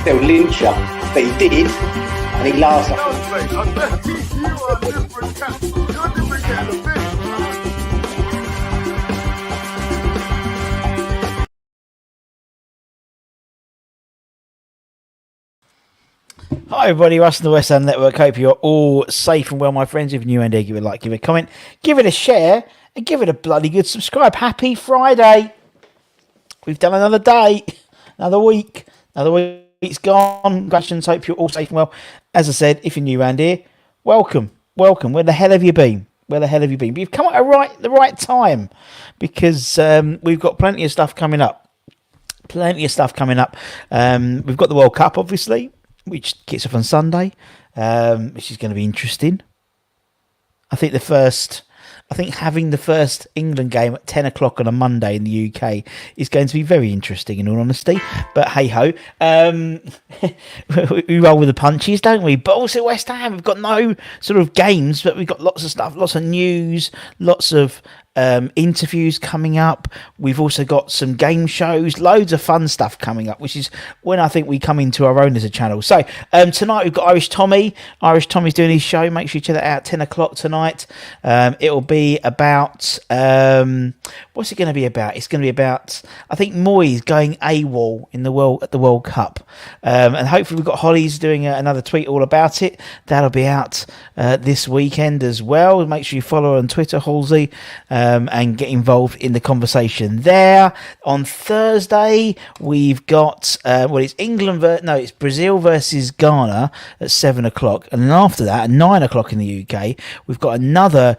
they'll lynch you. But he did, and he laughs at Hi everybody, Russ and the West Ham Network. Hope you're all safe and well, my friends. If you're new and there, give it a like, give it a comment, give it a share, and give it a bloody good subscribe. Happy Friday. We've done another day, another week, another week's gone. Congratulations, hope you're all safe and well. As I said, if you're new around here, welcome. Where the hell have you been? But you've come at the right time, because we've got plenty of stuff coming up. We've got the World Cup, obviously, which kicks off on Sunday, which is going to be interesting. I think having the first England game at 10 o'clock on a Monday in the UK is going to be very interesting, in all honesty. But hey-ho, we roll with the punches, don't we? But also West Ham, we've got no sort of games, but we've got lots of stuff, lots of news, lots of interviews coming up. We've also got some game shows, loads of fun stuff coming up, which is when I think we come into our own as a channel. So tonight we've got Irish Tommy. Irish Tommy's doing his show. Make sure you check that out. 10 o'clock tonight. It'll be about what's it going to be about? It's going to be about, I think, Moyes going AWOL in at the World Cup, and hopefully we've got Holly's doing another tweet all about it. That'll be out this weekend as well. Make sure you follow her on Twitter, Halsey. And get involved in the conversation there. On Thursday, we've got it's Brazil versus Ghana at 7 o'clock, and then after that, at 9 o'clock in the UK, we've got another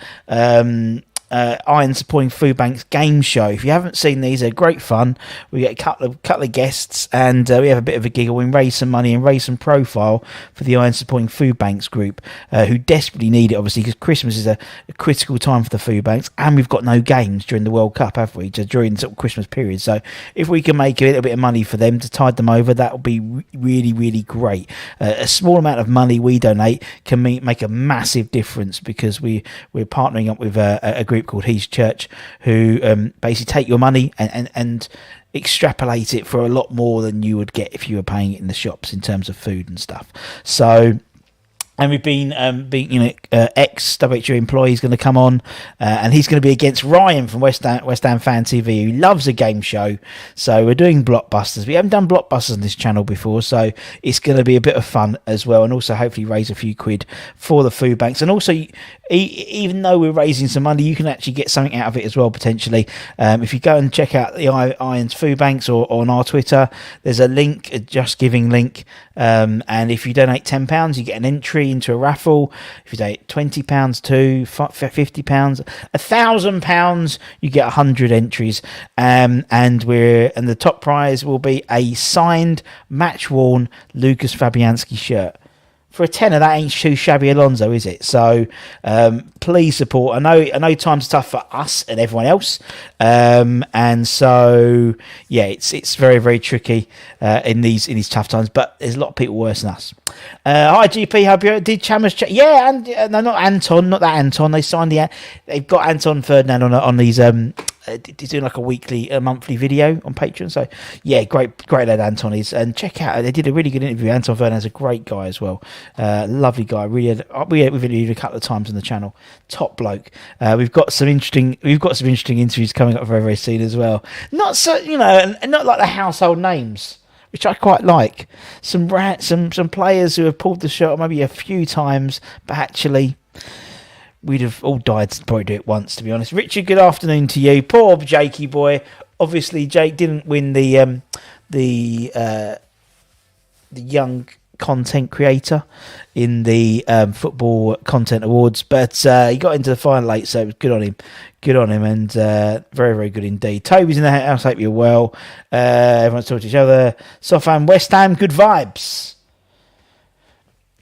Iron Supporting Food Banks game show. If you haven't seen these, they're great fun. We get a couple of guests, and we have a bit of a giggle. We raise some money and raise some profile for the Iron Supporting Food Banks group, who desperately need it, obviously, because Christmas is a critical time for the food banks, and we've got no games during the World Cup, have we? During the sort of Christmas period. So if we can make a little bit of money for them to tide them over, that would be really, really great. A small amount of money we donate can make a massive difference, because we're partnering up with a group called He's Church, who basically take your money and extrapolate it for a lot more than you would get if you were paying it in the shops in terms of food and stuff. So, and we've been, ex-WHU employee is going to come on, and he's going to be against Ryan from West Ham Fan TV, who loves a game show. So we're doing blockbusters. We haven't done blockbusters on this channel before, so it's going to be a bit of fun as well, and also hopefully raise a few quid for the food banks. And also, even though we're raising some money, you can actually get something out of it as well, potentially. If you go and check out the Irons Food Banks or on our Twitter, there's a link, a Just Giving link, and if you donate £10, you get an entry into a raffle. If you donate £20 to £50, £1,000, you get 100 entries, and the top prize will be a signed, match-worn Lucas Fabianski shirt. For a tenner, that ain't too shabby, Alonso, is it? So please support. I know times are tough for us and everyone else, and so yeah, it's very, very tricky in these tough times. But there's a lot of people worse than us. Hi GP, hope you did Chalmers check? Yeah, and no, not Anton, not that Anton. They signed they've got Anton Ferdinand on these. He's doing like a monthly video on Patreon. So yeah, great lad Anton is, and check out. They did a really good interview. Anton Ferdinand's a great guy as well. Lovely guy. We've interviewed a couple of times on the channel. Top bloke. We've got some interesting interviews coming up very, very soon as well. Not so, and not like the household names, which I quite like. Some players who have pulled the shot maybe a few times, but actually we'd have all died to probably do it once, to be honest. Richard, good afternoon to you. Poor Jakey boy. Obviously, Jake didn't win the young content creator in the football content awards, but he got into the final late, so it was good on him, and very, very good indeed. Toby's in the house, hope you're well. Everyone's talking to each other. Southampton, West Ham, good vibes.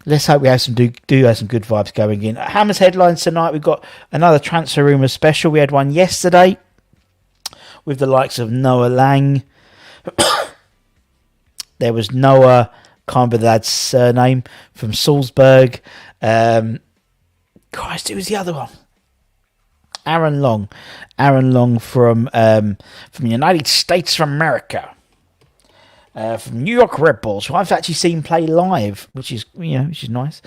Let's hope we have some good vibes going in. Hammer's headlines tonight. We've got another transfer rumour special. We had one yesterday with the likes of Noah Lang. There was Noah, can't remember the lad's surname, from Salzburg. Christ, it was the other one. Aaron Long from the United States of America. from New York Red Bulls, who I've actually seen play live, which is nice.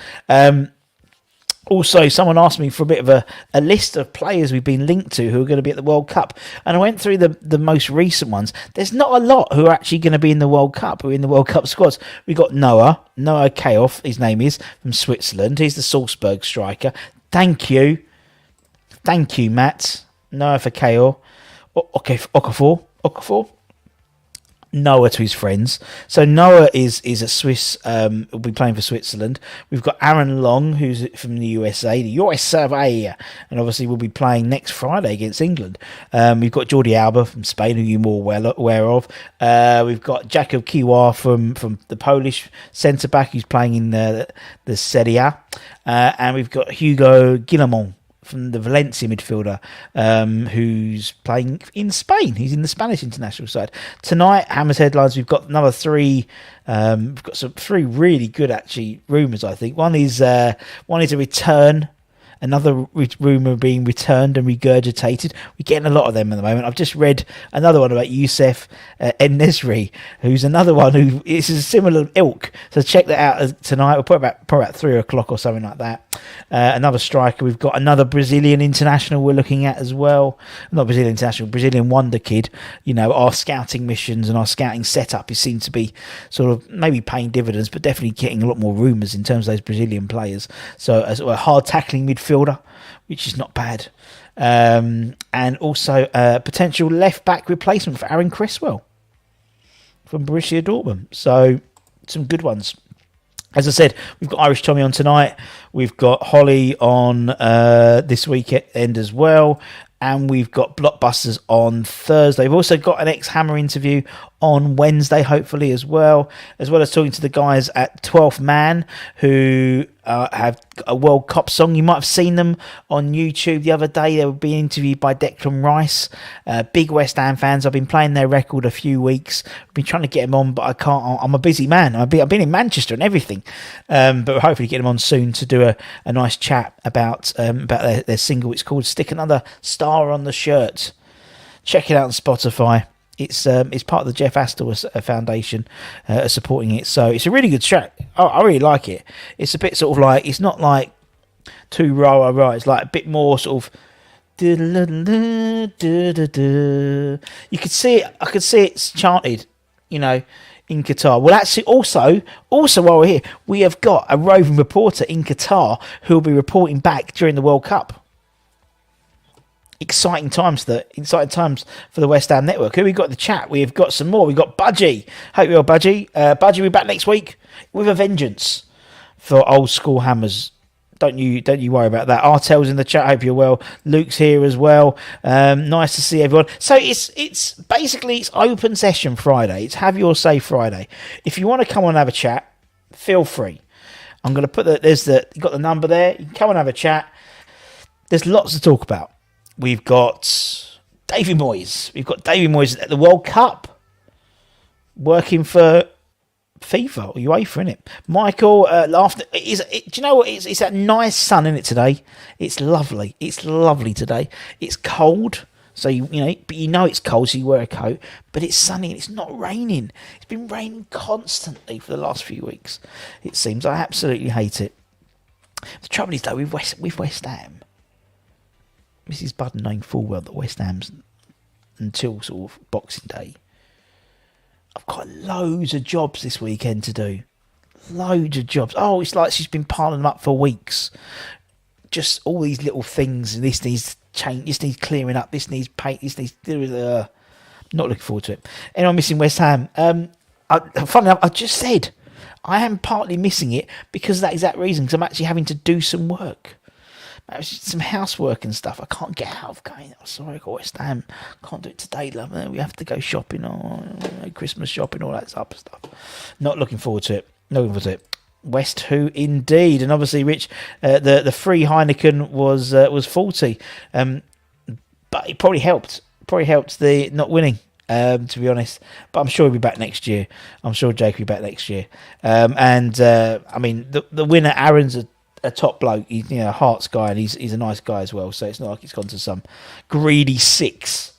Also, someone asked me for a bit of a list of players we've been linked to who are going to be at the World Cup. And I went through the most recent ones. There's not a lot who are actually going to be in the World Cup, who are in the World Cup squads. We've got Noah Kayoff, his name is, from Switzerland. He's the Salzburg striker. Thank you, Matt. Noah for Kayoff. Okafor. Noah to his friends. So Noah is a Swiss, will be playing for Switzerland. We've got Aaron Long, who's from the USA, and obviously will be playing next Friday against England. We've got Jordi Alba from Spain, who you're more well aware of. We've got Jakub Kiwa from the Polish centre-back, who's playing in the Serie A. And we've got Hugo Guillamon from the Valencia midfielder, who's playing in Spain. He's in the Spanish international side. Tonight, Hammers headlines, we've got another three. We've got three really good, actually, rumours, I think. One is a return. Another rumour being returned and regurgitated. We're getting a lot of them at the moment. I've just read another one about Youssef En-Nesri, who's another one who is a similar ilk. So check that out tonight. We'll put probably about 3 o'clock or something like that. Another striker. We've got another Brazilian international we're looking at as well. Not Brazilian international, Brazilian wonder kid. Our scouting missions and our scouting setup is seen to be sort of maybe paying dividends, but definitely getting a lot more rumours in terms of those Brazilian players. So as a hard tackling midfielder, which is not bad. And also a potential left-back replacement for Aaron Cresswell from Borussia Dortmund. So some good ones. As I said, we've got Irish Tommy on tonight. We've got Holly on this weekend as well. And we've got Blockbusters on Thursday. We've also got an ex-Hammer interview on Wednesday, hopefully, as well as talking to the guys at 12th Man, who have a World Cup song. You might have seen them on YouTube the other day. They were being interviewed by Declan Rice. Big West Ham fans. I've been playing their record a few weeks. I've been trying to get them on, but I can't. I'm a busy man. I've been in Manchester and everything. But we'll hopefully get them on soon to do a nice chat about their single. It's called Stick Another Star on the Shirt. Check it out on Spotify. It's part of the Jeff Astor Foundation supporting it. So it's a really good track. I really like it. It's a bit sort of like, it's not like too rah. It's like a bit more sort of. You could see it. I could see it's chanted, in Qatar. Well, actually, also while we're here, we have got a roving reporter in Qatar who will be reporting back during the World Cup. Exciting times for the West Ham Network. Who we got in the chat? We've got some more. We've got Budgie. Hope you're well, Budgie. Budgie will be back next week with a vengeance for old school Hammers. Don't you worry about that. Artel's in the chat. Hope you're well. Luke's here as well. Nice to see everyone. So it's basically it's open session Friday. It's have your say Friday. If you want to come on and have a chat, feel free. I'm going to put you got the number there. You can come and have a chat. There's lots to talk about. We've got David Moyes. We've got David Moyes at the World Cup, working for FIFA or UEFA, innit? Michael laughed. Do you know what? It's that nice sun in it today. It's lovely. It's lovely today. It's cold, so but it's cold, so you wear a coat. But it's sunny and it's not raining. It's been raining constantly for the last few weeks. It seems. I absolutely hate it. The trouble is though with West Ham. Mrs. Budden knowing full well that West Ham's until sort of Boxing Day. I've got loads of jobs this weekend to do. Loads of jobs. Oh, it's like she's been piling them up for weeks. Just all these little things. This needs change. This needs clearing up. This needs paint. This needs. Not looking forward to it. Anyone missing West Ham? Funny enough, I just said I am partly missing it because of that exact reason. Because I'm actually having to do some work. Some housework and stuff. I can't get out of going. Oh, sorry, I got West Ham. Can't do it today, love. We have to go shopping, Christmas shopping, all that type of stuff. Not looking forward to it. West Who indeed, and obviously, Rich, the free Heineken was faulty, but it probably helped. Probably helped the not winning. To be honest, but I'm sure he'll be back next year. I'm sure Jake will be back next year. I mean, the winner, Aaron's a top bloke. He's a Hearts guy, and he's a nice guy as well. So it's not like he's gone to some greedy six.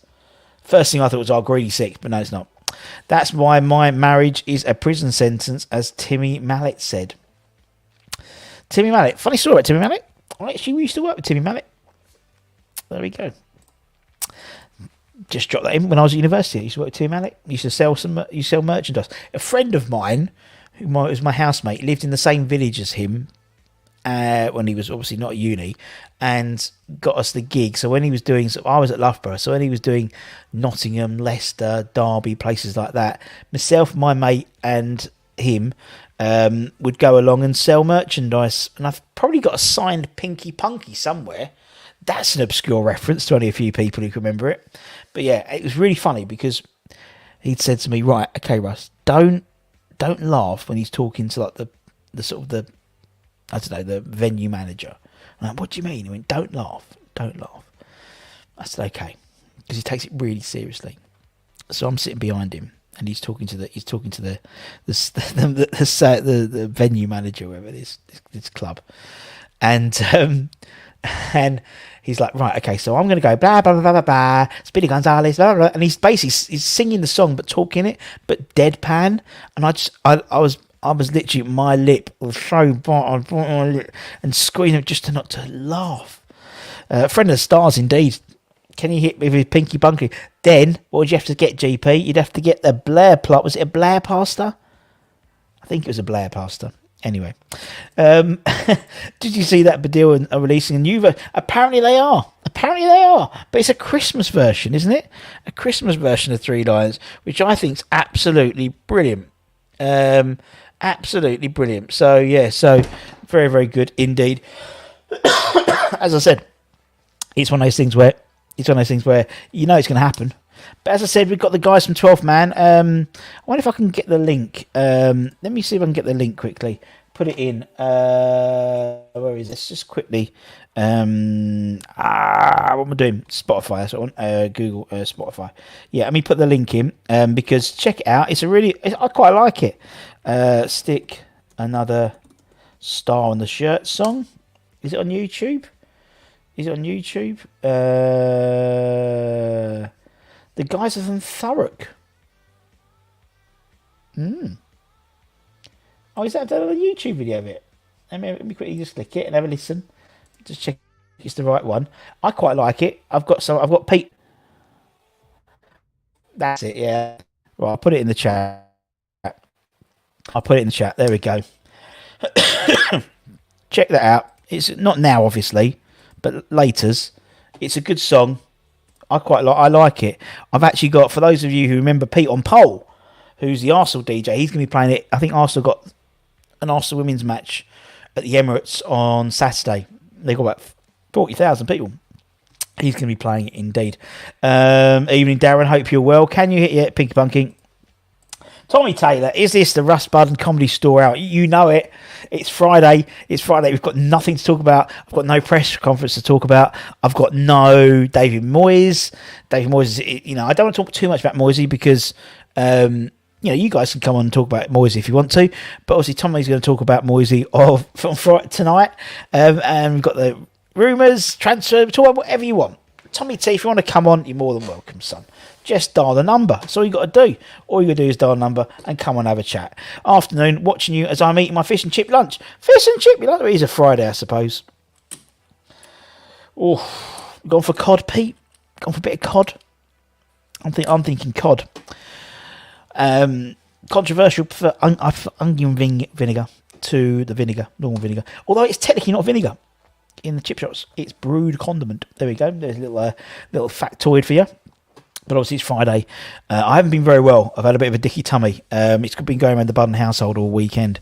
First thing I thought was greedy six, but no, it's not. That's why my marriage is a prison sentence, as Timmy Mallet said. Timmy Mallet. Funny story about Timmy Mallet. I actually used to work with Timmy Mallet. There we go. Just dropped that in when I was at university. I used to work with Timmy Mallet. Used to sell merchandise. A friend of mine, who was my housemate, lived in the same village as him when he was obviously not at uni, and got us the gig. So when he was doing, I was at Loughborough. So when he was doing Nottingham, Leicester, Derby, places like that, myself, my mate, and him would go along and sell merchandise. And I've probably got a signed Pinky Punky somewhere. That's an obscure reference to only a few people who can remember it. But yeah, it was really funny because he'd said to me, right, okay, Russ, don't laugh when he's talking to like the sort of the, I don't know, the venue manager. I'm like, what do you mean? He went, don't laugh. I said, okay, because he takes it really seriously. So I'm sitting behind him, and he's talking to the venue manager, whatever it is, this club, and he's like, right, okay, so I'm going to go blah blah blah blah blah, Speedy Gonzales, blah, blah, blah, and he's basically he's singing the song but talking it, but deadpan, and I was literally, my lip was so bright, my lip, and screaming just not to laugh. Friend of the stars, indeed. Can you hit me with Pinky Bunky? Then, what would you have to get, GP? You'd have to get the Blair plot. Was it a Blair pasta? I think it was a Blair pasta. Anyway. Did you see that Badil are releasing a new version? Apparently they are. But it's a Christmas version, isn't it? A Christmas version of Three Lions, which I think is absolutely brilliant. Absolutely brilliant. So, yeah, very, very good indeed. As I said, it's one of those things where you know it's going to happen. But as I said, we've got the guys from 12th Man. I wonder if I can get the link. Let me see if I can get the link quickly. Put it in. Where is this? Just quickly. What am I doing? Spotify. That's what I want. Google Spotify. Yeah, let me put the link in because check it out. I quite like it. Stick another star on the shirt song. Is it on YouTube? The guys are from Thurrock. Oh, is that a YouTube video of it? Let me quickly just click it and have a listen. Just check it's the right one. I quite like it. I've got Pete. That's it, yeah. Right, I'll put it in the chat. There we go. Check that out. It's not now, obviously, but later's. It's a good song. I like it. I've actually got, for those of you who remember Pete on Pole, who's the Arsenal DJ, he's going to be playing it. I think Arsenal got an Arsenal women's match at the Emirates on Saturday. They got about 40,000 people. He's going to be playing it indeed. Evening, Darren. Hope you're well. Can you hit yet, Pinky Bunking? Tommy Taylor, is this the Russ Budden comedy store out? You know it. It's Friday. We've got nothing to talk about. I've got no press conference to talk about. I've got no David Moyes. David Moyes, I don't want to talk too much about Moyes because, you guys can come on and talk about Moyes if you want to. But obviously, Tommy's going to talk about Moyes from Friday tonight. And we've got the rumours, transfer, talk about whatever you want. Tommy T, if you want to come on, you're more than welcome, son. Just dial the number. That's all you got to do. All you got to do is dial the number and come on, have a chat. Afternoon, watching you as I'm eating my fish and chip lunch. Fish and chip lunch? It is a Friday, I suppose. Oh, gone for cod, Pete? Gone for a bit of cod? I'm thinking cod. Controversial for onion vinegar to the vinegar, normal vinegar. Although it's technically not vinegar. In the chip shops, it's brewed condiment. There we go. There's a little factoid for you. But obviously it's Friday. I haven't been very well. I've had a bit of a dicky tummy. It's been going around the Budden household all weekend,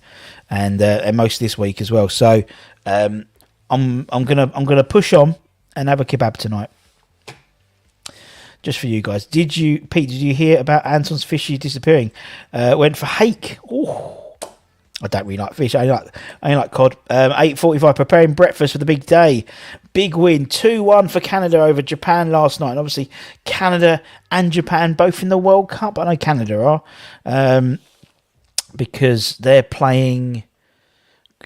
and most this week as well. So I'm gonna push on and have a kebab tonight, just for you guys. Pete? Did you hear about Anton's fishy disappearing? Went for hake. Oh, I don't really like fish. I only like cod. 8:45, preparing breakfast for the big day. Big win, 2-1 for Canada over Japan last night. And obviously, Canada and Japan both in the World Cup. I know Canada are. Because they're playing...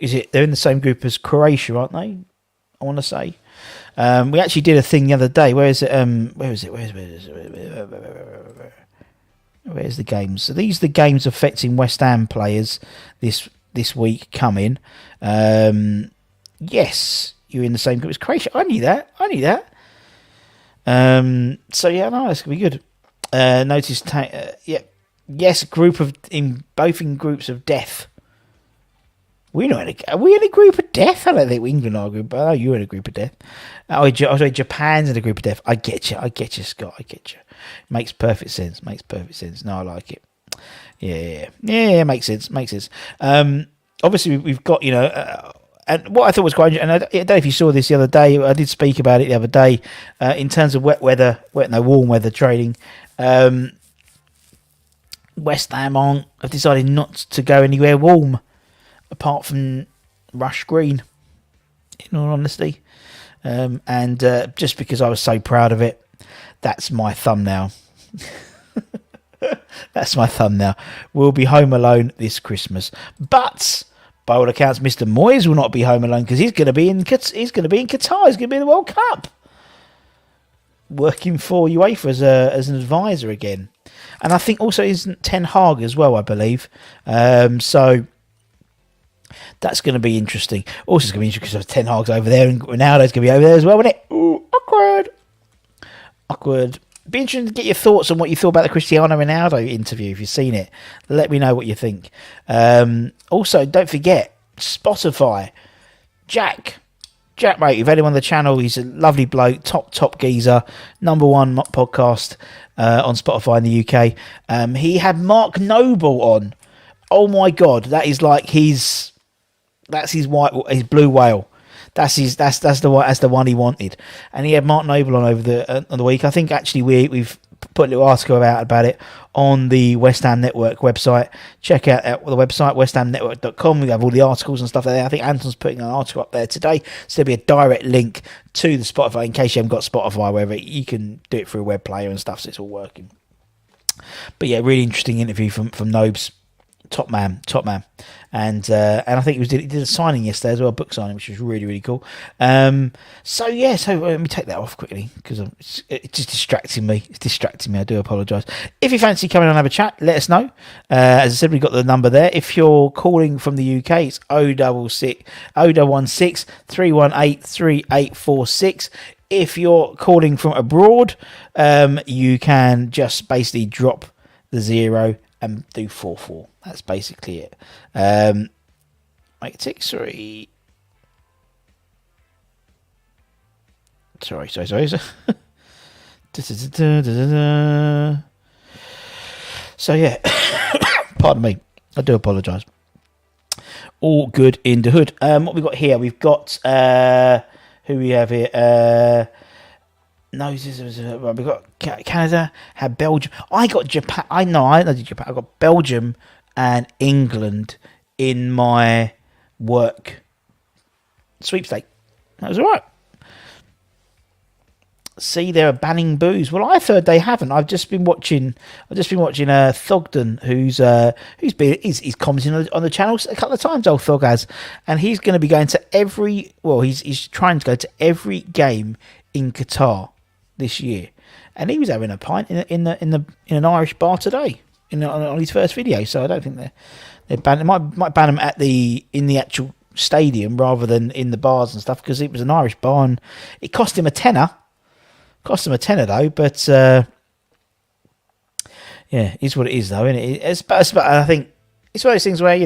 They're in the same group as Croatia, aren't they? I want to say. We actually did a thing the other day. Where is it? Where's the games? So these are the games affecting West Ham players this week coming. Yes, you're in the same group as Croatia. I knew that. So yeah, no, it's gonna be good. Notice, yes, both in groups of death. Are we in a group of death? I don't think England are a group. Oh, you're in a group of death. Oh, sorry, Japan's in a group of death. I get you, Scott. I get you. Makes perfect sense. No, I like it. Yeah. Makes sense. Obviously, we've got and what I thought was quite, and I don't know if you saw this the other day. I did speak about it the other day in terms of warm weather trading. West Ham have decided not to go anywhere warm, apart from Rush Green, in all honesty. And just because I was so proud of it, that's my thumbnail. That's my thumbnail. We'll be home alone this Christmas. But by all accounts, Mr. Moyes will not be home alone because he's going to be in Qatar. He's going to be in the World Cup, working for UEFA as an advisor again. And I think also isn't Ten Hag as well, I believe. So that's going to be interesting. Also, it's going to be interesting because Ten Hag's over there and Ronaldo's going to be over there as well, isn't it? Ooh, awkward. Be interesting to get your thoughts on what you thought about the Cristiano Ronaldo interview if you've seen it. Let me know what you think. Also, don't forget Spotify. Jack, mate, you've had him on the channel. He's a lovely bloke, top geezer, #1 podcast on Spotify in the UK. He had Mark Noble on. Oh my God, that is like his blue whale. That's the one he wanted, and he had Mark Noble on over the week. I think actually we've put a little article about it on the West Ham Network website. Check out the website westhamnetwork.com. We have all the articles and stuff there. I think Anton's putting an article up there today, so there'll be a direct link to the Spotify in case you haven't got Spotify, wherever you can do it through a web player and stuff. So it's all working. But yeah, really interesting interview from Nobes. Top man, and I think he did a signing yesterday as well, a book signing, which was really, really cool. So let me take that off quickly because it's just distracting me. I do apologise. If you fancy coming on and have a chat, let us know. As I said, we've got the number there. If you're calling from the UK, it's 016 318 3846. If you're calling from abroad, you can just basically drop the 0 and do 44. That's basically it. Make it tick. Sorry. So yeah, pardon me. I do apologise. All good in the hood. What we got here? We've got who we have here. No, we've got Canada, had Belgium. I got Japan. I did Japan. I got Belgium and England in my work sweepstake. That was all right. See, they're banning booze. Well, I've heard they haven't. I've just been watching Thogden, he's commenting on the channel a couple of times. Old Thog has, and he's going to be going to he's trying to go to every game in Qatar this year, and he was having a pint in an Irish bar today on his first video. So I don't think they're banned. They might ban him in the actual stadium rather than in the bars and stuff, because it was an Irish bar and it cost him a tenner. Though, but yeah, it's what it is though, isn't it? But I think it's one of those things where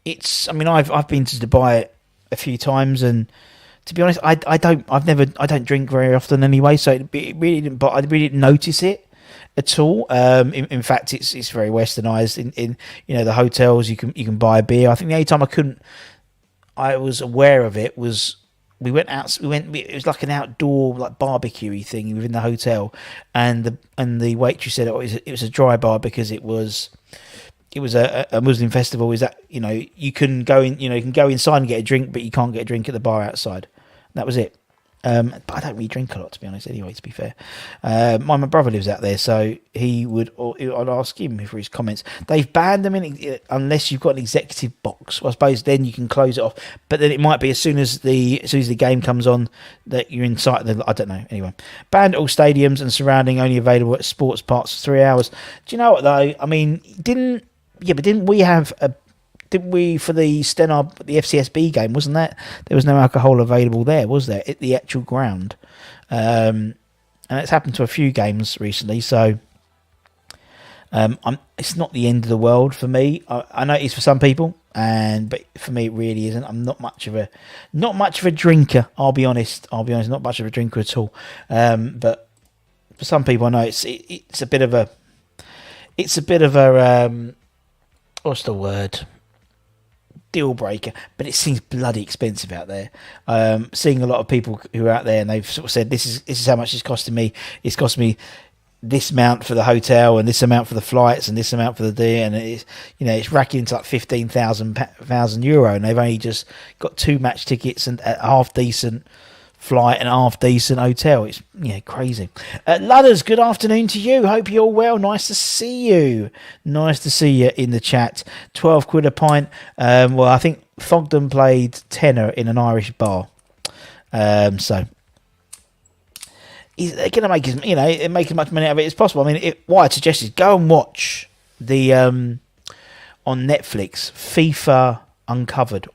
it's. I mean, I've been to Dubai a few times, and to be honest, I don't drink very often anyway, so it really didn't. But I really didn't notice it at all. In fact, it's very westernised. In the hotels, you can buy a beer. I think the only time I was aware of it was we went out. It was like an outdoor barbecue thing within the hotel, and the waitress said it was a dry bar because it was a Muslim festival. Is that you can go in, you can go inside and get a drink, but you can't get a drink at the bar outside. That was it. But I don't really drink a lot, to be honest, anyway, to be fair. My brother lives out there, so I'd ask him for his comments. They've banned them unless you've got an executive box. Well, I suppose then you can close it off. But then it might be as soon as the game comes on that you're inside. I don't know. Anyway, banned at all stadiums and surrounding, only available at sports parks for 3 hours. Do you know what, though? I mean, didn't we have Didn't we, for the the FCSB game, wasn't that? There was no alcohol available there, was there, at the actual ground? And it's happened to a few games recently, so it's not the end of the world for me. I know it is for some people, but for me it really isn't. I'm not much of a drinker, I'll be honest, not much of a drinker at all. But for some people, I know it's a bit of a what's the word? Deal breaker, but it seems bloody expensive out there. Seeing a lot of people who are out there, and they've sort of said, this is how much it's costing me. It's cost me this amount for the hotel, and this amount for the flights, and this amount for the day, and it's racking into like €15,000, and they've only just got 2 match tickets and a half decent flight and a half decent hotel. It's crazy. Ludders, good afternoon to you. Hope you're well. Nice to see you in the chat. 12 quid a pint. Well, I think Fogden played tenor in an Irish bar, so they're going to make as much money out of it as possible. I mean, what I'd suggest is go and watch the on Netflix FIFA Uncovered.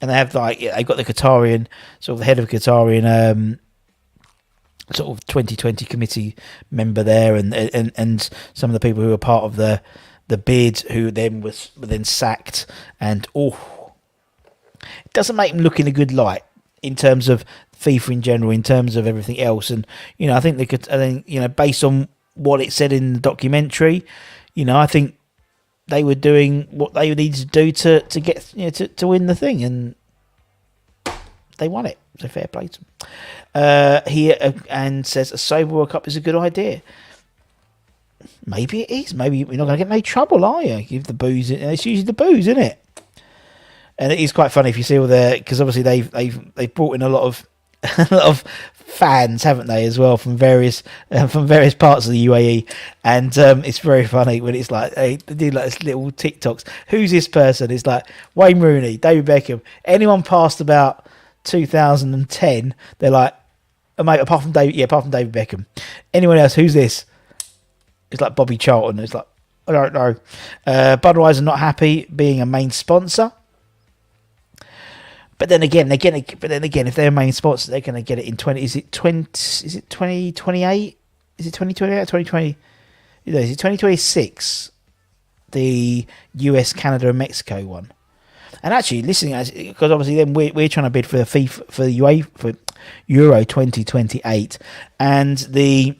And they have they've got the Qatarian, sort of the head of Qatarian sort of 2020 committee member there, and some of the people who were part of the bid who then were then sacked, and it doesn't make them look in a good light in terms of FIFA in general, in terms of everything else. And I think based on what it said in the documentary, I think they were doing what they needed to do to get to win the thing, and they won it. So fair play to them. And says a sober World Cup is a good idea. Maybe it is. Maybe you're not going to get in any trouble, are you? Give the booze. It's usually the booze, isn't it? And it is quite funny if you see all because obviously they've brought in a lot of fans, haven't they, as well, from various parts of the UAE, and it's very funny when it's like they do like this little TikToks. Who's this person? It's like Wayne Rooney, David Beckham, anyone past about 2010, they're like, oh, mate, apart from David Beckham, anyone else? Who's this? It's like Bobby Charlton. It's like, I don't know. Budweiser not happy being a main sponsor. But then again, if they're a main sponsor, they're going to get it in 20. Is it 2028? Is it 2028 or 2020? Is it 2026? The US, Canada, and Mexico one. And actually, listening, because obviously then we're trying to bid for the FIFA, for Euro 2028, and the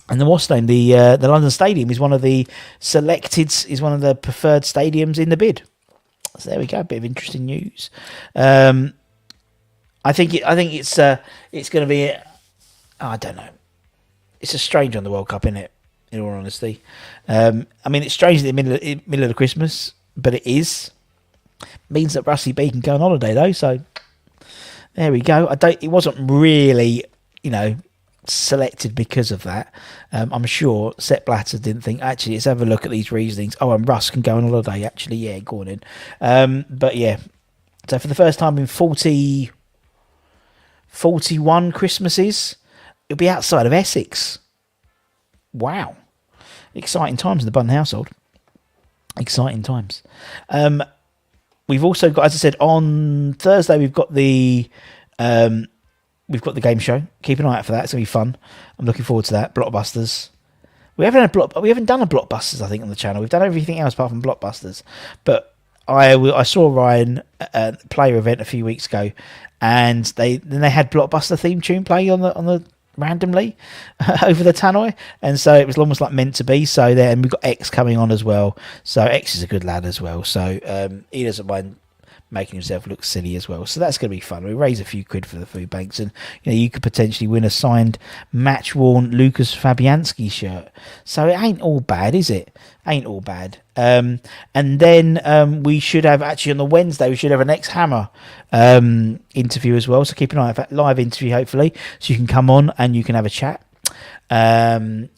London Stadium is one of the preferred stadiums in the bid. So there we go, a bit of interesting news. I think it's going to be. I don't know. It's a strange on the World Cup, isn't it? In all honesty, I mean, it's strange in the middle of the Christmas, but it is. Means that Rusty B can go on holiday though, so there we go. It wasn't really, selected because of that. I'm sure Sepp Blatter didn't think, actually, let's have a look at these reasonings. Oh, and Russ can go on holiday, actually, yeah, go on in. But yeah, so for the first time in 41 Christmases, it'll be outside of Essex. Wow. Exciting times in the Bunn household. Exciting times. We've also got, as I said, on Thursday, we've got the game show. Keep an eye out for that. It's going to be fun. I'm looking forward to that. Blockbusters. We haven't done a Blockbusters, I think, on the channel. We've done everything else apart from Blockbusters. But I saw Ryan player event a few weeks ago, and they had Blockbuster theme tune playing on the randomly over the tannoy, and so it was almost like meant to be. So then we've got X coming on as well. So X is a good lad as well. So he doesn't mind making himself look silly as well. So that's going to be fun. We raise a few quid for the food banks, and you could potentially win a signed match-worn Lucas Fabianski shirt. So it ain't all bad, is it? Ain't all bad. And then we should have, actually on the Wednesday, we should have an ex-Hammer interview as well. So keep an eye out for that live interview, hopefully, so you can come on and you can have a chat and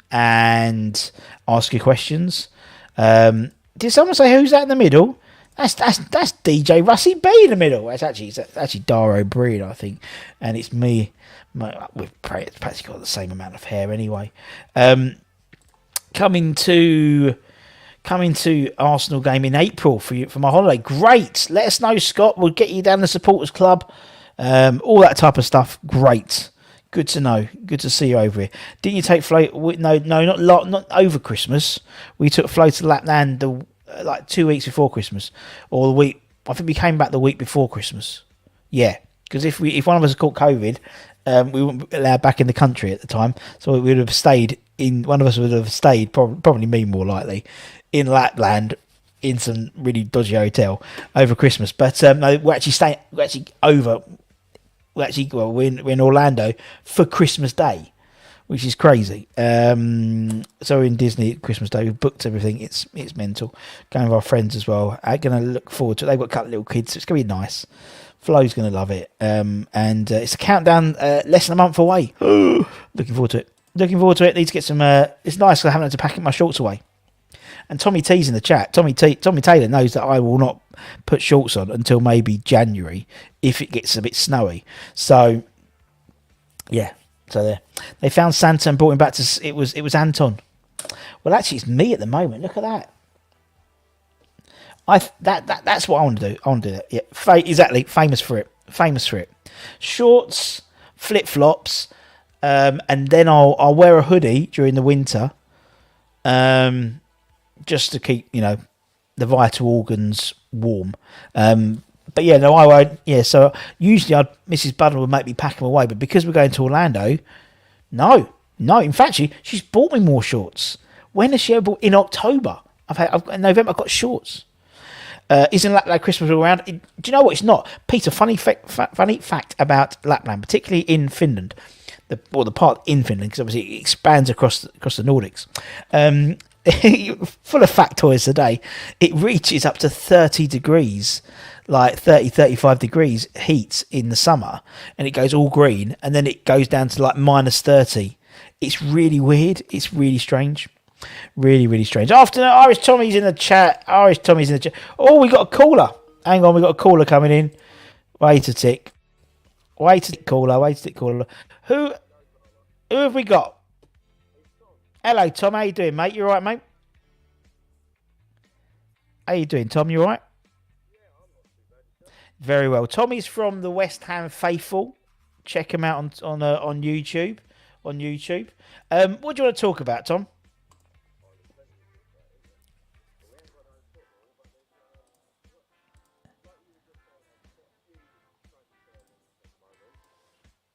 ask your questions. Did someone say who's that in the middle? That's DJ Russie B in the middle. It's actually Dara O'Brien, I think, and it's me. We've practically got the same amount of hair anyway. Coming to Arsenal game in April for my holiday. Great. Let us know, Scott. We'll get you down the supporters club. All that type of stuff. Great. Good to know. Good to see you over here. Didn't you take Flo? No, not over Christmas. We took Flo to Lapland like 2 weeks before Christmas, or the week. I think we came back the week before Christmas. Yeah, because if one of us had caught COVID, we wouldn't be allowed back in the country at the time, so we would have stayed in. One of us would have stayed, probably me more likely, in Lapland in some really dodgy hotel over Christmas. But no, we're in Orlando for Christmas Day, which is crazy. So we're in Disney at Christmas Day. We've booked everything. It's mental. Going with our friends as well. I'm going to look forward to it. They've got a couple of little kids, so it's going to be nice. Flo's going to love it. And it's a countdown less than a month away. Looking forward to it. Need to get some... it's nice because I haven't had to pack my shorts away. And Tommy T's in the chat. Tommy Taylor knows that I will not put shorts on until maybe January if it gets a bit snowy. So, yeah. So there, they found Santa and brought him back to. It was Anton. Well, actually, it's me at the moment. Look at that. That's what I want to do. I want to do that. Yeah, exactly. Famous for it. Shorts, flip flops, and then I'll wear a hoodie during the winter, just to keep the vital organs warm. But yeah, no, I won't. Yeah, so usually Mrs. Budden would make me pack them away, but because we're going to Orlando, no. In fact, she's bought me more shorts. When has she ever bought? In October. In November, I've got shorts. Isn't Lapland Christmas all around? Do you know what? It's not. Peter, funny fact about Lapland, particularly in Finland, the part in Finland, because obviously it expands across the Nordics. Full of factoids today. It reaches up to 30 degrees, like 35 degrees heat in the summer, and it goes all green, and then it goes down to like minus 30. It's really weird. It's really strange. Really, really strange. Afternoon, Irish Tommy's in the chat. Oh, we got a caller. Hang on, we got a caller coming in. Wait a tick, caller. Who have we got? Hello, Tom. How you doing, mate? You all right, mate? How you doing, Tom? You all right? Very well. Tommy's from the West Ham Faithful. Check him out on YouTube. What do you want to talk about, Tom?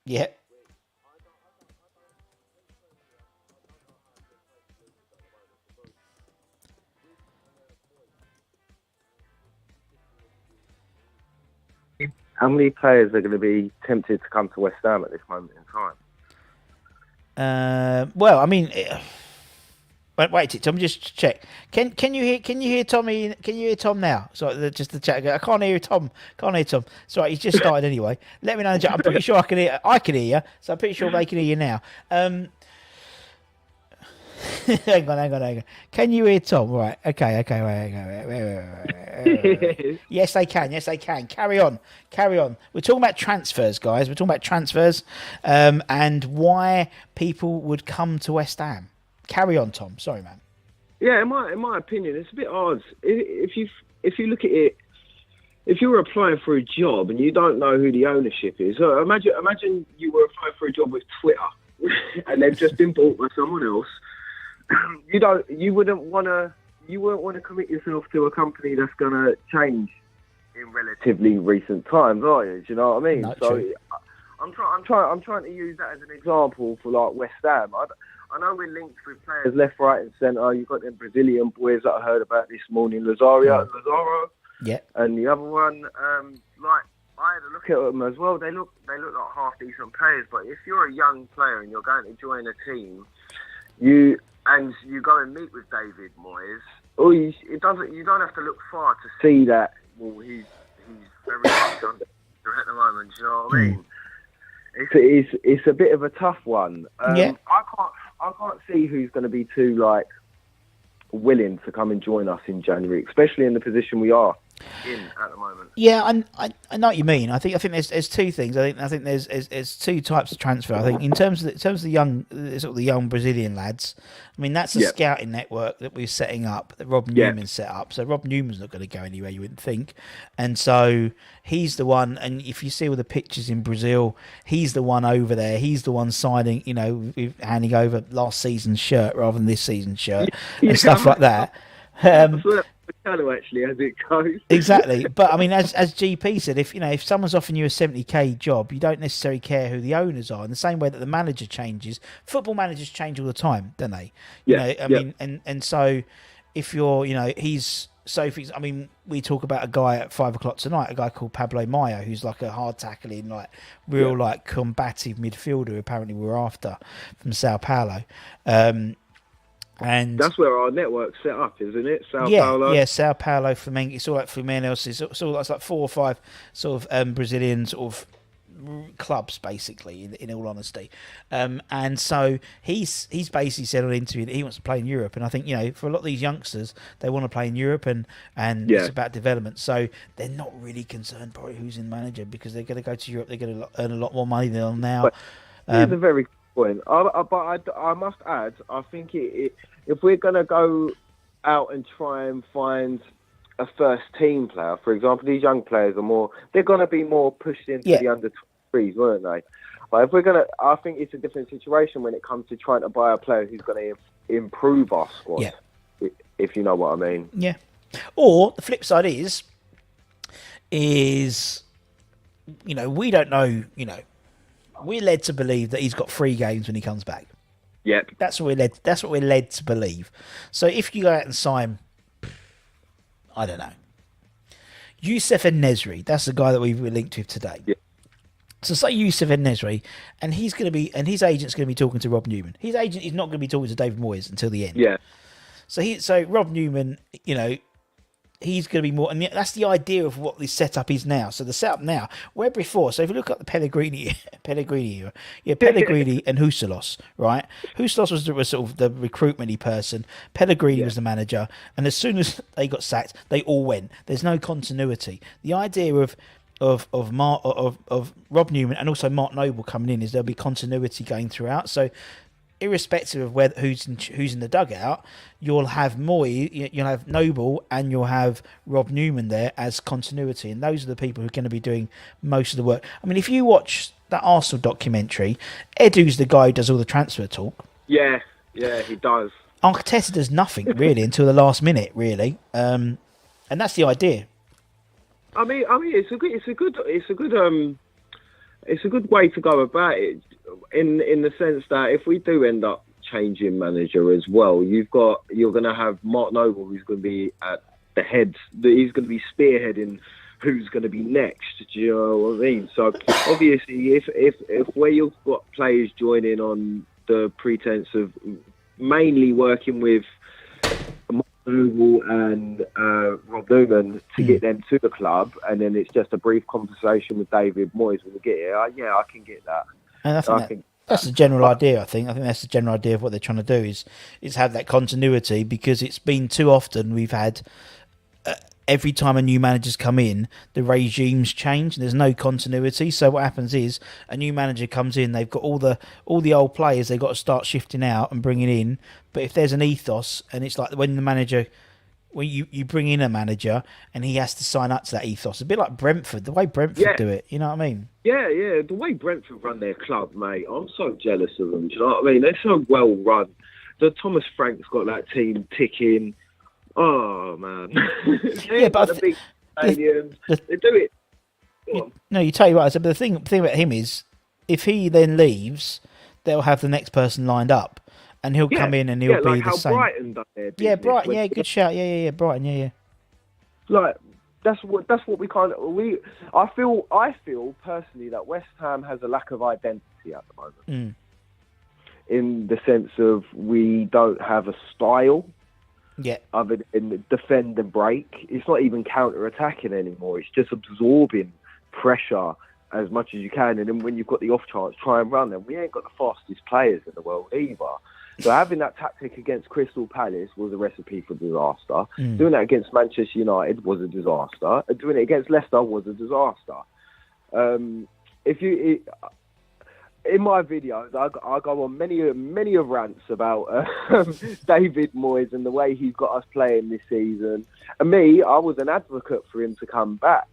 Yeah. How many players are going to be tempted to come to West Ham at this moment in time? Well, I mean, wait, Tom, just check. Can you hear Tommy? Can you hear Tom now? So just the chat. I can't hear Tom. Sorry, he's just started anyway. Let me know. I'm pretty sure I can hear. I can hear you, so I'm pretty sure they can hear you now. Hang on. Can you hear Tom? Right. Okay. Wait. Yes, they can. Carry on. We're talking about transfers, guys. And why people would come to West Ham. Carry on, Tom. Sorry, man. Yeah, in my opinion, it's a bit odd. If you look at it, if you were applying for a job and you don't know who the ownership is, imagine you were applying for a job with Twitter and they've just been bought by someone else. You wouldn't want to commit yourself to a company that's going to change in relatively recent times, are you? Do you know what I mean? Not so true. I'm trying to use that as an example for like West Ham. I know we're linked with players left, right, and centre. You've got them Brazilian boys that I heard about this morning, Lazaro. Yeah. And the other one, like I had a look at them as well. They look like half decent players. But if you're a young player and you're going to join a team, you go and meet with David Moyes, you don't have to look far to see that. Well, he's very much under at the moment. Do you know what I mean? It's a bit of a tough one. I can't see who's going to be too willing to come and join us in January, especially in the position we are in at the moment. Yeah, I know what you mean. I think there's two things. I think there's two types of transfer. I think in terms of the young the young Brazilian lads. I mean, that's a scouting network that we're setting up, that Rob Newman set up. So Rob Newman's not going to go anywhere, you wouldn't think. And so he's the one. And if you see all the pictures in Brazil, he's the one over there. He's the one signing, handing over last season's shirt rather than this season's shirt and stuff like that. Actually, as it goes. Exactly, but I mean, as GP said, if someone's offering you a 70k job, you don't necessarily care who the owners are. In the same way that the manager changes, football managers change all the time, don't they? I mean, and so if you're, we talk about a guy at 5:00 tonight, a guy called Pablo Maia, who's like a hard tackling, real combative midfielder. Apparently, we're after from Sao Paulo. And that's where our network's set up, isn't it? Sao Paulo. Yeah, Sao Paulo, Flamengo. It's all like Fluminense. It's all like 4 or 5 sort of Brazilian sort of clubs, basically. In all honesty, and so he's basically said on an interview that he wants to play in Europe. And I think for a lot of these youngsters, they want to play in Europe, and it's about development. So they're not really concerned probably who's in manager, because they're going to go to Europe. They're going to earn a lot more money than on now. Here's a very point. But I must add, I think if we're going to go out and try and find a first team player, for example, these young players they're going to be more pushed into the under 23s, weren't they? But if we're going to, I think it's a different situation when it comes to trying to buy a player who's going to improve our squad, if you know what I mean. Yeah. Or the flip side is we don't know, we're led to believe that he's got 3 games when he comes back. Yep. That's what we're led to believe. So if you go out and sign, I don't know, Youssef En-Nesyri, that's the guy that we've linked with today. Yep. So say Youssef En-Nesyri, and his agent's going to be talking to Rob Newman. His agent is not going to be talking to David Moyes until the end. Yeah. So Rob Newman, he's going to be more, and that's the idea of what this setup is now. So the setup now, where before, so if you look at the Pellegrini era, Pellegrini and Huselos, right? Huselos was sort of the recruitment-y person. Pellegrini was the manager, and as soon as they got sacked, they all went. There's no continuity. The idea of Rob Newman and also Mark Noble coming in is there'll be continuity going throughout. So irrespective of who's in the dugout, you'll have Moyes, you'll have Noble, and you'll have Rob Newman there as continuity, and those are the people who are going to be doing most of the work. I mean, if you watch that Arsenal documentary, Edu's the guy who does all the transfer talk. Yeah, he does. Arteta does nothing really until the last minute, really, and that's the idea. I mean, it's a good way to go about it, in the sense that if we do end up changing manager as well, you're going to have Mark Noble, who's going to be at the head. He's going to be spearheading who's going to be next. Do you know what I mean? So obviously, if where you've got players joining on the pretense of mainly working with Noble and Rob Newman to get them to the club, and then it's just a brief conversation with David Moyes when we get here. I can get that. And I think that's the general idea. I think that's the general idea of what they're trying to do is have that continuity, because it's been too often we've had every time a new manager's come in, the regimes change and there's no continuity. So what happens is a new manager comes in, they've got all the old players they've got to start shifting out and bringing in. But if there's an ethos, and it's like when you bring in a manager and he has to sign up to that ethos, a bit like Brentford, the way Brentford do it, you know what I mean? Yeah, the way Brentford run their club, mate, I'm so jealous of them. Do you know what I mean? They're so well run. The Thomas Frank's got that team ticking. Oh man, but the big stadiums, they do it. You tell you what, but the thing about him is, if he then leaves, they'll have the next person lined up, and he'll come in and he'll be like the how same. Brighton done their business. Brighton, good shout. Yeah, Brighton, yeah. Like that's what we kind of I feel personally that West Ham has a lack of identity at the moment, in the sense of we don't have a style. Yeah. Other than defend and break, it's not even counter-attacking anymore. It's just absorbing pressure as much as you can, and then when you've got the off chance, try and run them. We ain't got the fastest players in the world either. So having that tactic against Crystal Palace was a recipe for disaster. Doing that against Manchester United was a disaster. And doing it against Leicester was a disaster. In my videos, I go on many of rants about David Moyes and the way he's got us playing this season. And I was an advocate for him to come back.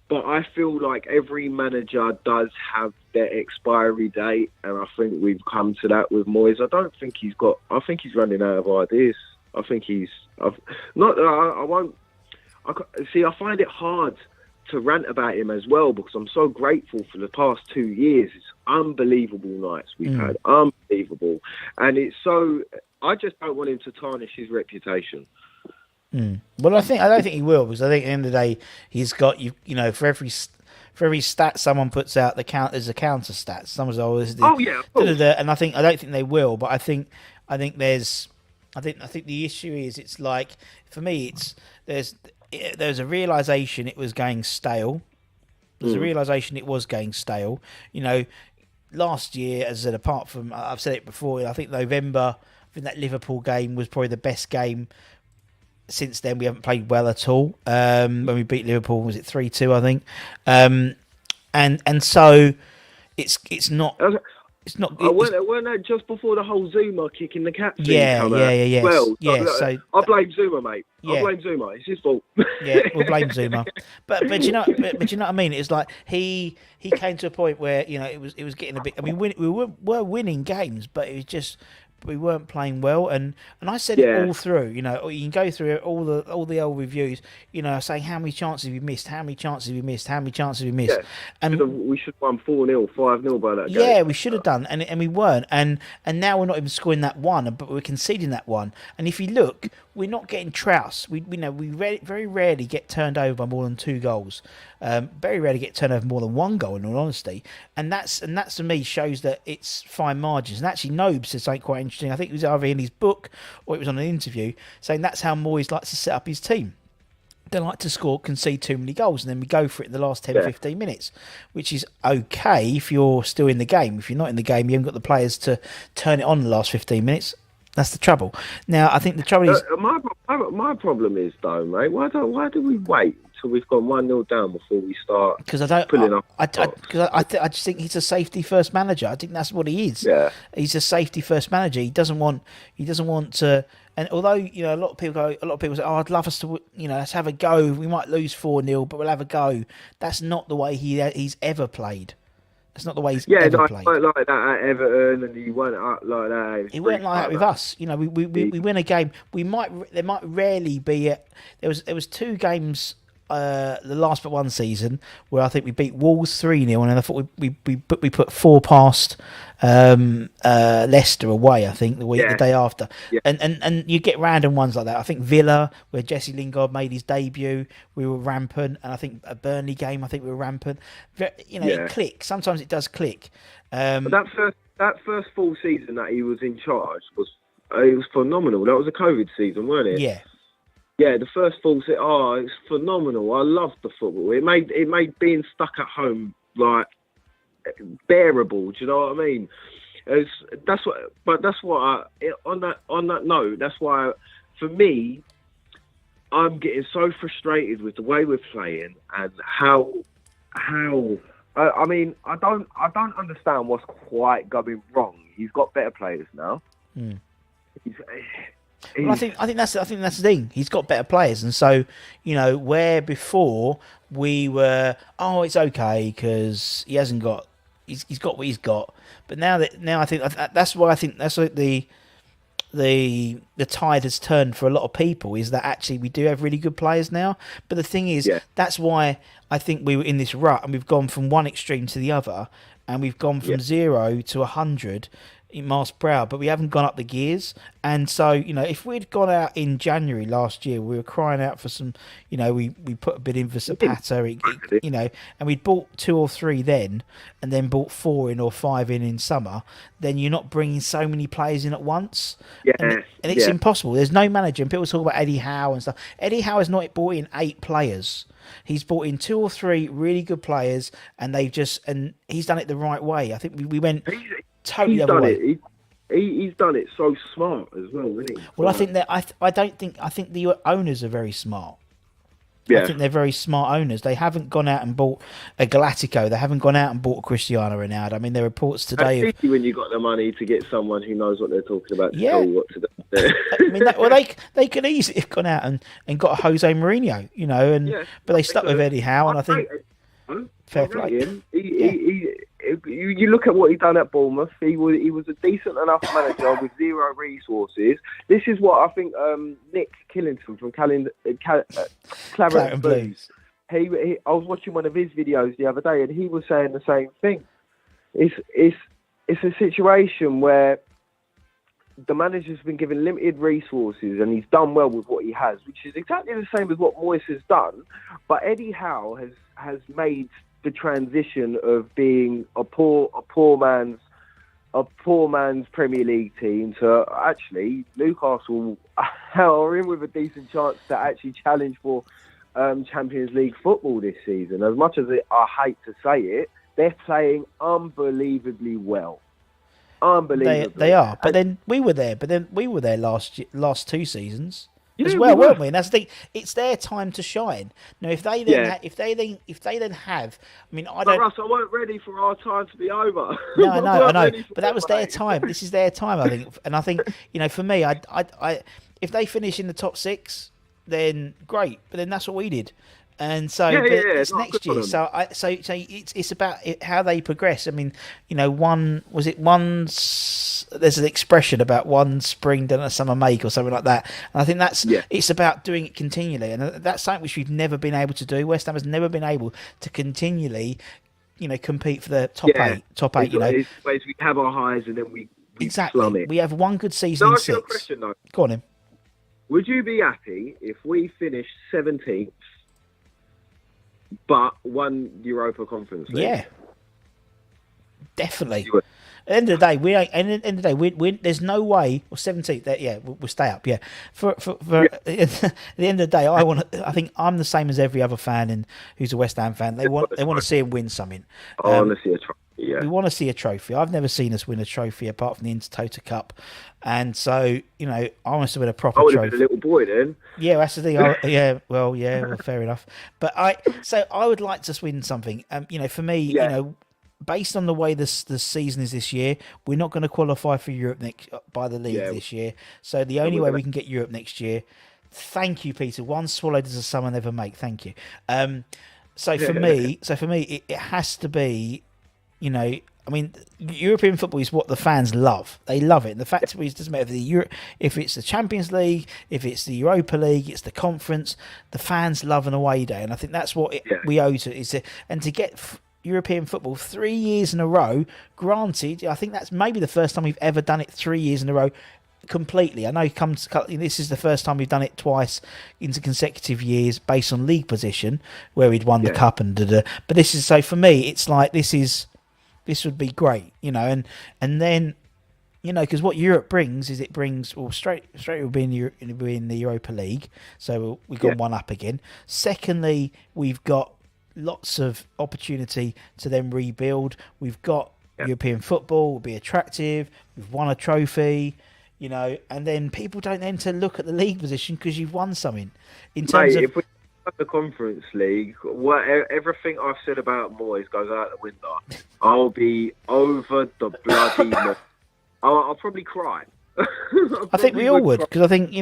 But I feel like every manager does have their expiry date, and I think we've come to that with Moyes. I think he's running out of ideas. I find it hard to rant about him as well, because I'm so grateful for the past 2 years. It's unbelievable nights we've had, unbelievable, and I just don't want him to tarnish his reputation. Well, I don't think he will, because I think at the end of the day, he's got for every stat someone puts out, there's a counter stat. Someone's always of course. And I don't think they will, but I think the issue is, it's like, for me, there's a realization it was going stale. There's a realization it was going stale. Last year, as I said, apart from, I've said it before, I think November, that Liverpool game was probably the best game. Since then, we haven't played well at all. When we beat Liverpool, was it 3-2? I think. And so it's not. It's not. Weren't that just before the whole Zuma kicking the cat thing come out? Yeah. Well, so I blame Zuma, mate. Yeah. I blame Zuma. It's his fault. Yeah, we'll blame Zuma. But you know what I mean? It's like he came to a point where it was getting a bit. I mean, we were winning games, but it was just. We weren't playing well, and I said it all through. You can go through all the old reviews. Saying how many chances we missed, how many chances we missed. Yeah. And we should have won 4-0, 5-0 by that game. Yeah, we should have done, and we weren't. And now we're not even scoring that one, but we're conceding that one. And if you look, we're not getting trounced. We very rarely get turned over by more than 2 goals. Very rarely get turned over more than 1 goal, in all honesty. And that's to me shows that it's fine margins. And actually, Nobe said something quite interesting. I think it was either in his book or it was on an interview, saying that's how Moyes likes to set up his team. They like to concede too many goals, and then we go for it in the last 10, 15 minutes, which is okay if you're still in the game. If you're not in the game, you haven't got the players to turn it on in the last 15 minutes. That's the trouble. Now, I think the trouble is... My problem is, though, mate, why do we wait until we've gone 1-0 down before we start pulling up? I just think he's a safety-first manager. I think that's what he is. Yeah. He's a safety-first manager. He doesn't want to... And although, a lot of people say, I'd love us to, let's have a go. We might lose 4-0, but we'll have a go. That's not the way he's ever played. That's not the way he's ever played. Yeah, like that at Everton, and he weren't like that. He weren't like that with us. We win a game. There might rarely be. There was 2 games. The last but one season where I think we beat Wolves 3-0, and I thought we put 4 past Leicester away. I think the day after, and you get random ones like that. I think Villa, where Jesse Lingard made his debut, we were rampant, and I think a Burnley game, I think we were rampant. It clicks. Sometimes it does click. But that first full season that he was in charge was phenomenal. That was a COVID season, wasn't it? Yeah. Yeah, the first full season, it's phenomenal. I loved the football. It made being stuck at home like bearable. Do you know what I mean? On that note, that's why for me, I'm getting so frustrated with the way we're playing and how. I mean, I don't understand what's quite going wrong. He's got better players now. Well, I think that's the thing. He's got better players, and so where before we were, it's okay because he hasn't got, he's got what he's got. But now I think that's why I think that's like the tide has turned for a lot of people, is that actually we do have really good players now. But the thing is, that's why I think we were in this rut, and we've gone from one extreme to the other, and we've gone from 0 to 100. in Mars Proud, but we haven't gone up the gears. And so, if we'd gone out in January last year, we were crying out for some, we put a bid in for Zapata, and we'd bought 2 or 3 then, and then bought 4 in or 5 in summer. Then you're not bringing so many players in at once. Yeah, and it's impossible. There's no manager. And people talk about Eddie Howe and stuff. Eddie Howe has not brought in 8 players. He's brought in 2 or 3 really good players, and he's done it the right way. I think we went totally the other way. He's done it so smart as well, isn't he? Well, I think that I think the owners are very smart. Yeah. I think they're very smart owners. They haven't gone out and bought a Galactico. They haven't gone out and bought a Cristiano Ronaldo. I mean, there are reports today of when you got the money to get someone who knows what they're talking about to tell you what to do. I mean, they could easily have gone out and got a Jose Mourinho, but they stuck with Eddie Howe, and I think fair play. You look at what he done at Bournemouth. He was a decent enough manager with 0 resources. This is what I think Nick Killington from Claret Blues. I was watching one of his videos the other day, and he was saying the same thing. It's a situation where the manager's been given limited resources, and he's done well with what he has, which is exactly the same as what Moyes has done. But Eddie Howe has made the transition of being a poor man's Premier League team to actually Newcastle are in with a decent chance to actually challenge for Champions League football this season. As much as I hate to say it, they're playing unbelievably well. Unbelievably. They are. But then we were there. Last 2 seasons. As well, weren't we? And that's the thing. It's their time to shine. Now, if they then have, I mean, I don't. Russ, I weren't ready for our time to be over. No, I know. But that was their time. This is their time, I think. And I think, for me, I if they finish in the top 6, then great. But then that's what we did. And so it's next year. So it's about how they progress. I mean, there's an expression about one spring done a summer make or something like that. And I think it's about doing it continually. And that's something which we've never been able to do. West Ham has never been able to continually, compete for the top 8. Top 8, It's we have our highs and then we plumb it. We have one good season in 6. Ask you a question, though. Go on, then. Would you be happy if we finished 17th but won Europa Conference League? Yeah, definitely. At the end of the day, there's no way. Or 17th, we'll stay up. Yeah, for at the end of the day, I think I'm the same as every other fan who's a West Ham fan. They want to see him win something. I want to see a trophy. Yeah. We want to see a trophy. I've never seen us win a trophy apart from the Intertoto Cup, and so I want us to win a proper trophy. I would have been a little boy then. Yeah, that's the thing. Well, fair enough. But I would like to win something. For me, based on the way the season is this year, we're not going to qualify for Europe by the league this year. So the only way we can get Europe next year. Thank you, Peter. One swallow does a summer never make. Thank you. So for me, it has to be. I mean, European football is what the fans love. They love it. And the fact is, it doesn't matter if it's the Champions League, if it's the Europa League, it's the Conference. The fans love an away day, and I think that's what we owe to. And to get European football 3 years in a row. Granted, I think that's maybe the first time we've ever done it 3 years in a row. Completely. I know this is the first time we've done it twice into consecutive years based on league position, where we'd won the cup and But this is for me. It's like this would be great, and then, because what Europe brings is straight we'll be in the Europa League, so we've got one up again. Secondly, we've got lots of opportunity to then rebuild. We've got European football will be attractive. We've won a trophy, and then people don't then to look at the league position because you've won something. In terms of the Conference League, everything I've said about Moyes goes out the window. I'll be over the bloody moon. I'll probably cry. I think we all would, because I think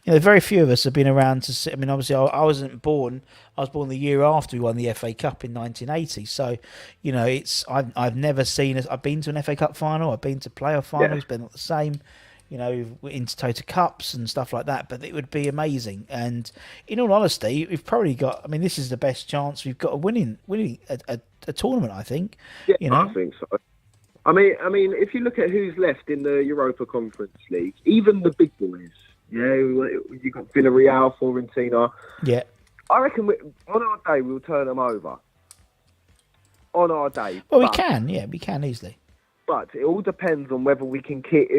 very few of us have been around to see. I mean, obviously, I wasn't born. I was born the year after we won the FA Cup in 1980. So, I've never seen us. I've been to an FA Cup final. I've been to playoff finals, but not the same. Intertoto Cups and stuff like that, but it would be amazing. And in all honesty, we've probably got. I mean, this is the best chance we've got of winning a tournament. I think. Yeah, I think so. I mean, if you look at who's left in the Europa Conference League, even the big boys, you got Villarreal, Fiorentina. Yeah. I reckon on our day we'll turn them over. On our day. Well, we can easily. But it all depends on whether we can kick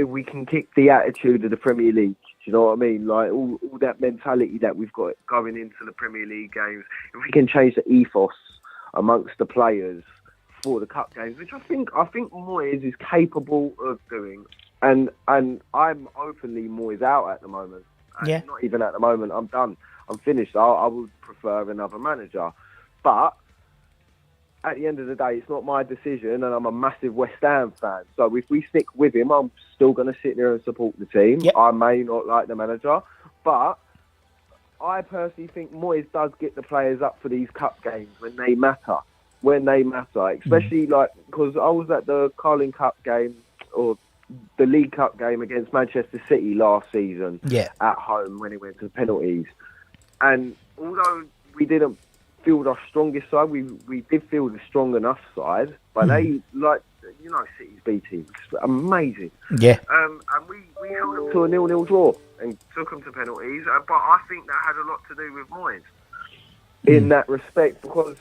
the attitude of the Premier League. Do you know what I mean? Like all that mentality that we've got going into the Premier League games. If we can change the ethos amongst the players for the cup games, which I think Moyes is capable of doing. And I'm openly Moyes out at the moment. Yeah. Not even at the moment. I'm done. I'm finished. I would prefer another manager. But at the end of the day, it's not my decision, and I'm a massive West Ham fan. So if we stick with him, I'm still going to sit there and support the team. Yep. I may not like the manager, but I personally think Moyes does get the players up for these cup games when they matter. Especially because I was at the Carling Cup game or the League Cup game against Manchester City last season at home when it went to penalties. And although we didn't field our strongest side, we did field a strong enough side, but they, City's B team, amazing. Yeah. And we held them to a 0-0 draw and took them to penalties. But I think that had a lot to do with Moyes in that respect, because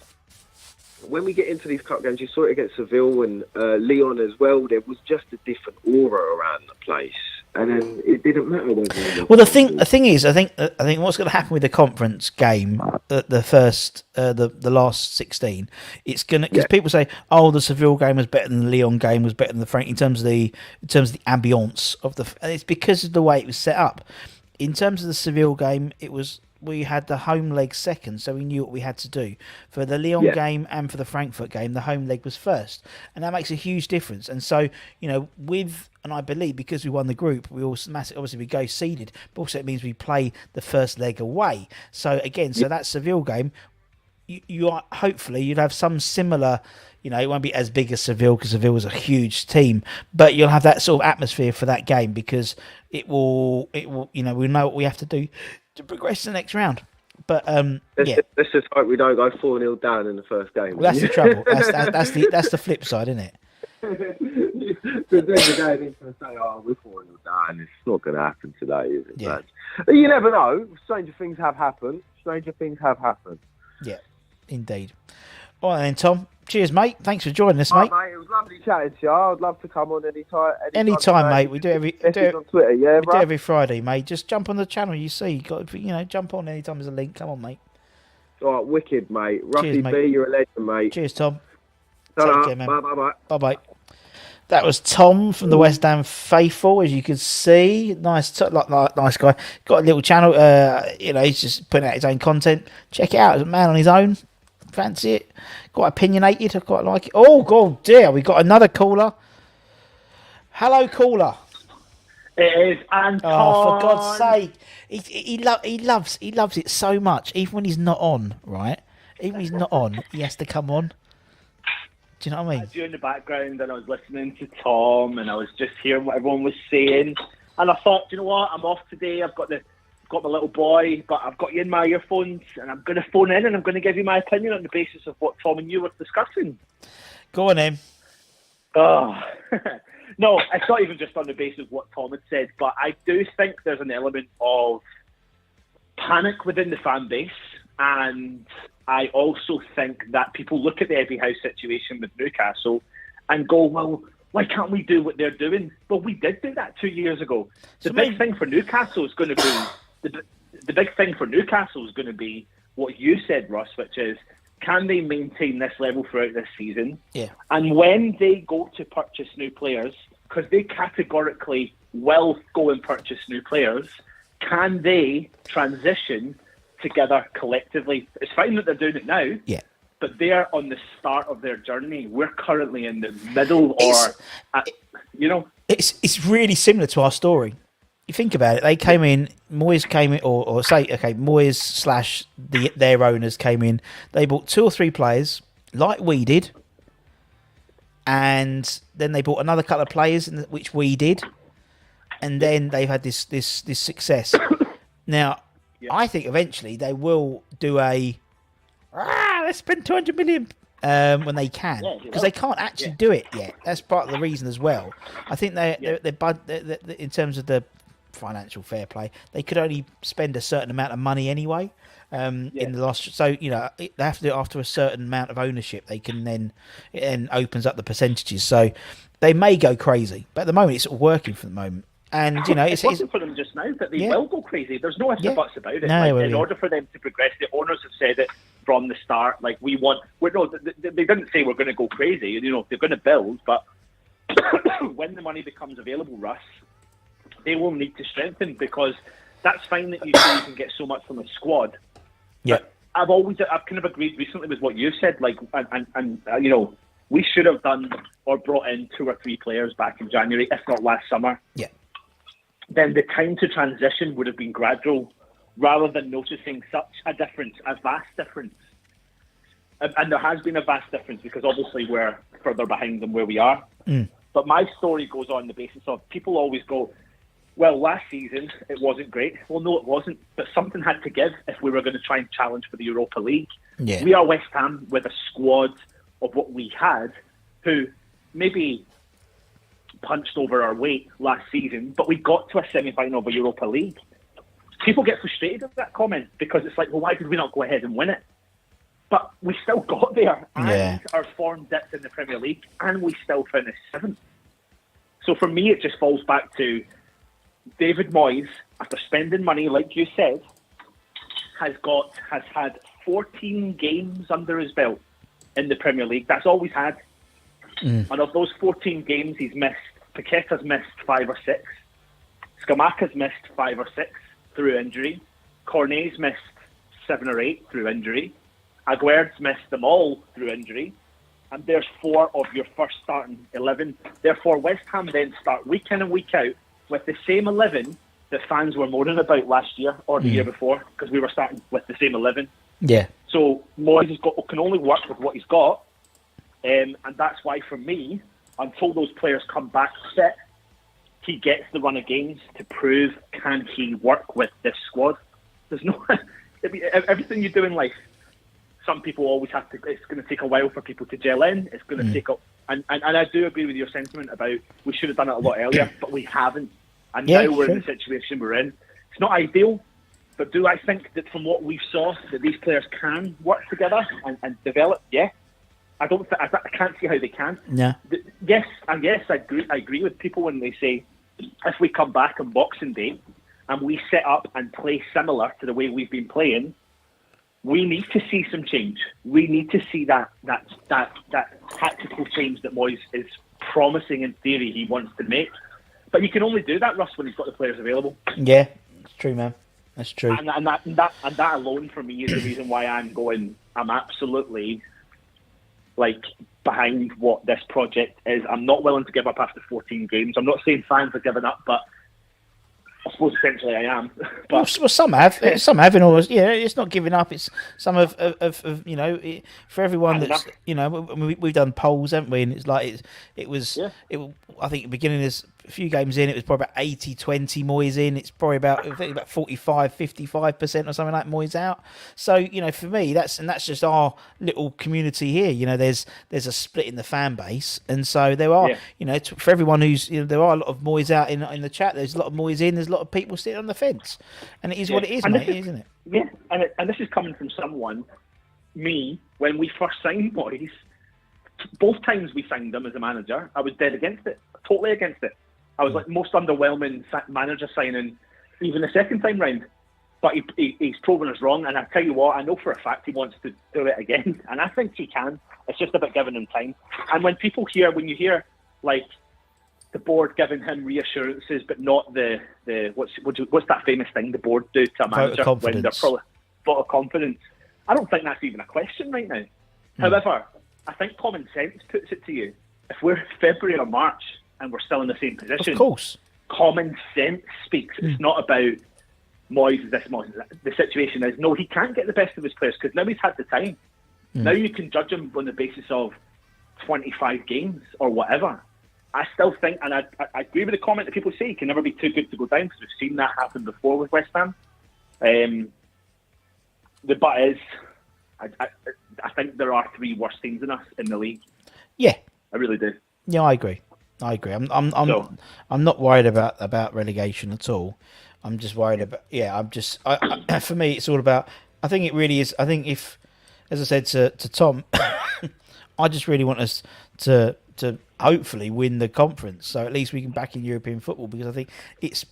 when we get into these cup games, you saw it against Seville and Lyon as well. There was just a different aura around the place, and then it didn't matter whether. Well, the thing is, I think what's going to happen with the conference game, the last 16, it's going to, because people say, oh, the Seville game was better than the Lyon game, was better than the Frank in terms of the ambience of the, and it's because of the way it was set up. In terms of the Seville game, we had the home leg second, so we knew what we had to do. For the Lyon game and for the Frankfurt game, the home leg was first. And that makes a huge difference. And so, and I believe because we won the group, we also obviously we go seeded, but also it means we play the first leg away. So again, that Seville game, you are hopefully you'd have some similar, it won't be as big as Seville because Seville was a huge team, but you'll have that sort of atmosphere for that game because it will, we know what we have to do to progress to the next round. But let's just hope we don't go 4-0 down in the first game. Well, that's the trouble. That's the flip side, isn't it? Because then the guy needs to say, "Oh, we're 4-0 down." It's not going to happen today, is it? Yeah. But you never know. Stranger things have happened. Yeah, indeed. All right then, Tom. Cheers, mate. Thanks for joining us, mate. Mate. It was lovely chatting to you. I'd love to come on anytime, mate. We do on Twitter, we do every Friday, mate. Just jump on the channel. You see, you got jump on anytime there's a link. Come on, mate. All right, wicked, mate. Ruffy B, you're a legend, mate. Cheers, Tom. Ta-da. Take care, man. Bye. That was Tom from the West Ham Faithful, as you can see. Nice guy. Got a little channel. He's just putting out his own content. Check it out. He's a man on his own. Fancy it. Quite opinionated. I quite like it. Oh, God, dear. We got another caller. Hello, caller. It is Anton. Oh, for God's sake. He loves it so much. Even when he's not on, right? Even when he's not on, he has to come on. Do you know what I mean? I was in the background and I was listening to Tom and I was just hearing what everyone was saying. And I thought, you know what? I'm off today. I've got my little boy, but I've got you in my earphones and I'm going to phone in and I'm going to give you my opinion on the basis of what Tom and you were discussing. Go on, Em. Oh. No, it's not even just on the basis of what Tom had said, but I do think there's an element of panic within the fan base, and I also think that people look at the Ebbie Howe situation with Newcastle and go, well, why can't we do what they're doing? Well, we did do that 2 years ago. The big thing for Newcastle is going to be the big thing for Newcastle is going to be what you said, Russ, which is, can they maintain this level throughout this season? Yeah. And when they go to purchase new players, because they categorically will go and purchase new players, can they transition together collectively? It's fine that they're doing it now, but they're on the start of their journey. We're currently in the middle, It's really similar to our story. You think about it, Moyes came in, or say, okay, Moyes / their owners came in, they bought 2 or 3 players, like we did, and then they bought another couple of players, which we did, and then they've had this success. Now, I think eventually they will do let's spend 200 million when they can, Yeah, because they can't actually do it yet. That's part of the reason as well. I think they're in terms of the financial fair play, they could only spend a certain amount of money anyway. In the last, so they have to do it after a certain amount of ownership. They can then it then opens up the percentages. So they may go crazy, but at the moment it's sort of working for the moment. And it's working for them just now, but they will go crazy. There's no ifs or buts about it. No, in order for them to progress, the owners have said it from the start. Like they didn't say we're going to go crazy. They're going to build, but when the money becomes available, Russ, they will need to strengthen, because that's fine that you say you can get so much from a squad. Yeah, I've kind of agreed recently with what you said. Like, and we should have done or brought in 2 or 3 players back in January, if not last summer. Yeah. Then the time to transition would have been gradual, rather than noticing such a difference, a vast difference. And there has been a vast difference, because obviously we're further behind than where we are. But my story goes on the basis of people always go, well, last season it wasn't great. Well, no, it wasn't. But something had to give if we were going to try and challenge for the Europa League. Yeah. We are West Ham with a squad of what we had, who maybe punched over our weight last season, but we got to a semi-final of a Europa League. People get frustrated at that comment, because it's like, well, why did we not go ahead and win it? But we still got there, and our form dipped in the Premier League, and we still finished 7th. So for me, it just falls back to David Moyes, after spending money, like you said, has had 14 games under his belt in the Premier League. That's all he's had. And of those 14 games, Paqueta's missed 5 or 6. Scamacca's missed 5 or 6 through injury. Cornet's missed 7 or 8 through injury. Aguerd's missed them all through injury. And there's 4 of your first starting 11. Therefore, West Ham then start week in and week out with the same 11 that fans were moaning about last year or the year before, because we were starting with the same 11. Yeah. So Moyes can only work with what he's got. And that's why, for me, until those players come back fit, he gets the run of games to prove, can he work with this squad? There's no... everything you do in life, some people always have to... It's going to take a while for people to gel in. It's going to take up... And I do agree with your sentiment about we should have done it a lot earlier, but we haven't. And now we're in the situation we're in. It's not ideal, but do I think that from what we saw, that these players can work together and develop? Yeah. I can't see how they can. Yeah. Yes, and yes, I agree with people when they say, if we come back on Boxing Day and we set up and play similar to the way we've been playing, we need to see some change. We need to see that tactical change that Moyes is promising in theory he wants to make. But you can only do that, Russ, when he's got the players available. Yeah, it's true, man. That's true. And that alone for me is the reason why I'm absolutely behind what this project is. I'm not willing to give up after 14 games. I'm not saying fans are giving up, but I suppose essentially I am. But well, some have. Some have in all. Yeah, it's not giving up. It's some of for everyone that's we've done polls, haven't we? And it's like it was. I think at the beginning there's a few games in. It was probably about 80-20 Moyes in. It's probably about 45-55% or something like Moyes out. So for me that's just our little community here. There's a split in the fan base, and so there are for everyone who's there are a lot of Moyes out in the chat. There's a lot of Moyes in. There's a lot of people sitting on the fence, and it is what it is, mate, isn't it? Yeah, and this is coming from someone, me, when we first signed Moyes. Both times we signed him as a manager, I was dead against it, totally against it. I was like most underwhelming manager signing, even the second time round. But he's proven us wrong, and I tell you what, I know for a fact he wants to do it again, and I think he can. It's just about giving him time. And when you hear the board giving him reassurances, but not the what's that famous thing the board do to a manager when they're probably vote of confidence? I don't think that's even a question right now. However, I think common sense puts it to you. If we're February or March and we're still in the same position, of course, common sense speaks. It's not about Moyes is this, Moyes is that. The situation is, no, he can't get the best of his players because now he's had the time. Now you can judge him on the basis of 25 games or whatever. I still think, and I agree with the comment that people say, he can never be too good to go down, because we've seen that happen before with West Ham. The but is, I think there are 3 worse teams than us in the league. Yeah, I really do. yeah, I agree. I'm not worried about relegation at all. I'm just worried about for me it's all about. I think it really is. I think if, as I said to Tom, I just really want us to hopefully win the conference, so at least we can back in European football, because I think it's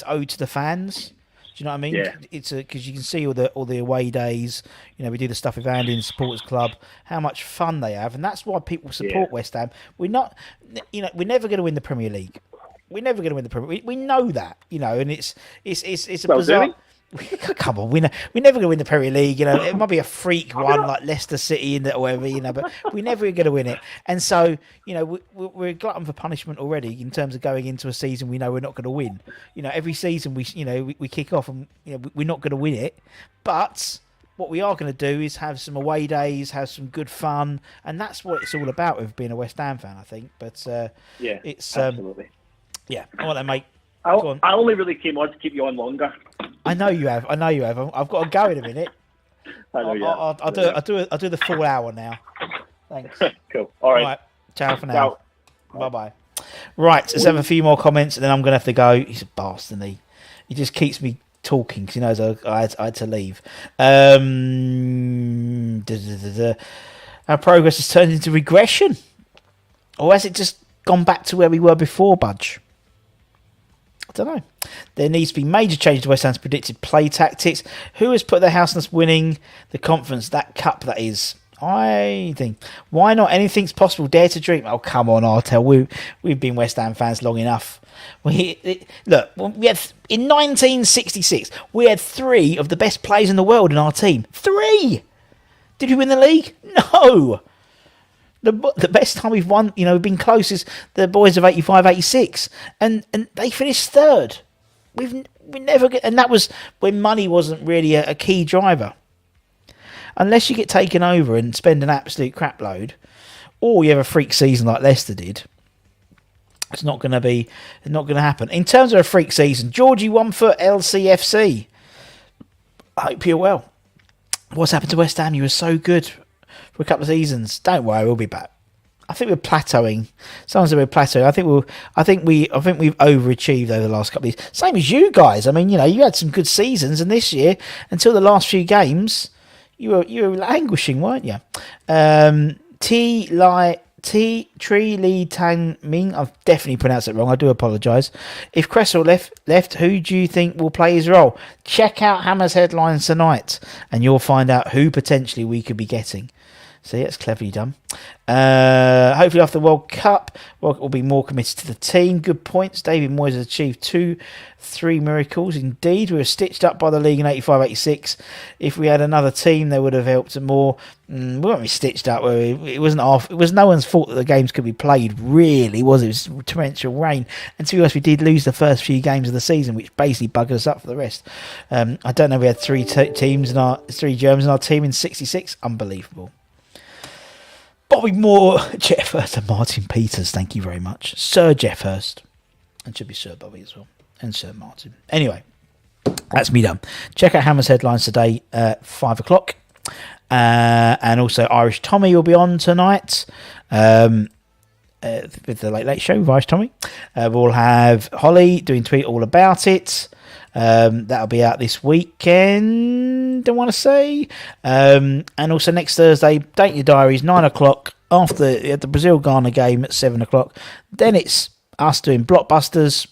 owed to the fans. Do you know what I mean? Yeah. It's because you can see all the away days. You know, we do the stuff with Andy and Supporters Club, how much fun they have, and that's why people support West Ham. We're not, we're never going to win the Premier League. We're never going to win the Premier League. We know that, and it's a bizarre. Come on, we're never going to win the Premier League. It might be a freak one like Leicester City or whatever, but we're never going to win it. And so, we're a glutton for punishment already in terms of going into a season we know we're not going to win. Every season we kick off and we're not going to win it. But what we are going to do is have some away days, have some good fun, and that's what it's all about with being a West Ham fan, I think. But it's absolutely. All right, then, mate. I only really came on to keep you on longer. I know you have. I've got to go in a minute. I know, I'll do the full hour now. Thanks. Cool. All right. Ciao for now. Bye. Right, let's have a few more comments, and then I'm going to have to go. He's a bastard, he just keeps me talking because he knows I had to leave. Our progress has turned into regression, or has it just gone back to where we were before, Budge? I don't know. There needs to be major change to West Ham's predicted play tactics. Who has put their house on us winning the conference? That cup, that is. I think. Why not? Anything's possible. Dare to dream. Oh, come on, Artel. We've been West Ham fans long enough. We had in 1966. We had 3 of the best players in the world in our team. 3. Did we win the league? No. The best time we've won, we've been close is the boys of 85, 86, and they finished 3rd. We never get, and that was when money wasn't really a key driver. Unless you get taken over and spend an absolute crap load, or you have a freak season like Leicester did, it's not going to happen. In terms of a freak season, Georgie 1 foot LCFC. I hope you're well. What's happened to West Ham? You were so good for a couple of seasons. Don't worry, we'll be back. I think we're plateauing. Someone said we're plateauing. I think we've overachieved over the last couple of years. Same as you guys. I mean, you had some good seasons, and this year, until the last few games, you were languishing, weren't you? Tree Li Tang Ming. I've definitely pronounced it wrong. I do apologise. If Cresswell left, who do you think will play his role? Check out Hammer's headlines tonight, and you'll find out who potentially we could be getting. See, that's cleverly done. Hopefully after the World Cup, will be more committed to the team. Good points. David Moyes has achieved 2-3 miracles. Indeed, we were stitched up by the league in 85-86. If we had another team, they would have helped more. We weren't stitched up. It was no one's fault that the games could be played, really, was it? It was torrential rain. And to be honest, we did lose the first few games of the season, which basically buggered us up for the rest. I don't know, we had 3 Germans in our team in 66. Unbelievable. Bobby Moore, Jeff Hurst and Martin Peters, thank you very much. Sir Jeff Hurst. And should be Sir Bobby as well. And Sir Martin. Anyway, that's me done. Check out Hammer's headlines today at 5 o'clock. And also Irish Tommy will be on tonight with the Late Late Show with Irish Tommy. We'll have Holly doing Tweet All About It. That'll be out this weekend, I want to say. And also next Thursday, date your diaries, 9 o'clock, after the Brazil-Ghana game at 7 o'clock. Then it's us doing Blockbusters.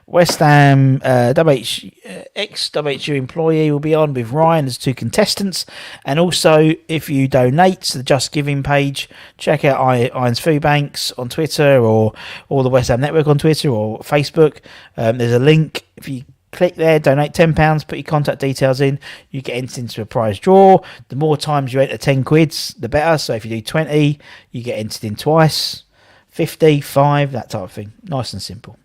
West Ham ex-WHU employee will be on with Ryan as 2 contestants. And also, if you donate to the Just Giving page, check out Iron's Food Banks on Twitter or the West Ham Network on Twitter or Facebook. There's a link. If you click there, donate £10, put your contact details in, you get entered into a prize draw. The more times you enter 10 quids, the better. So if you do 20, you get entered in twice, 50, 5, that type of thing. Nice and simple.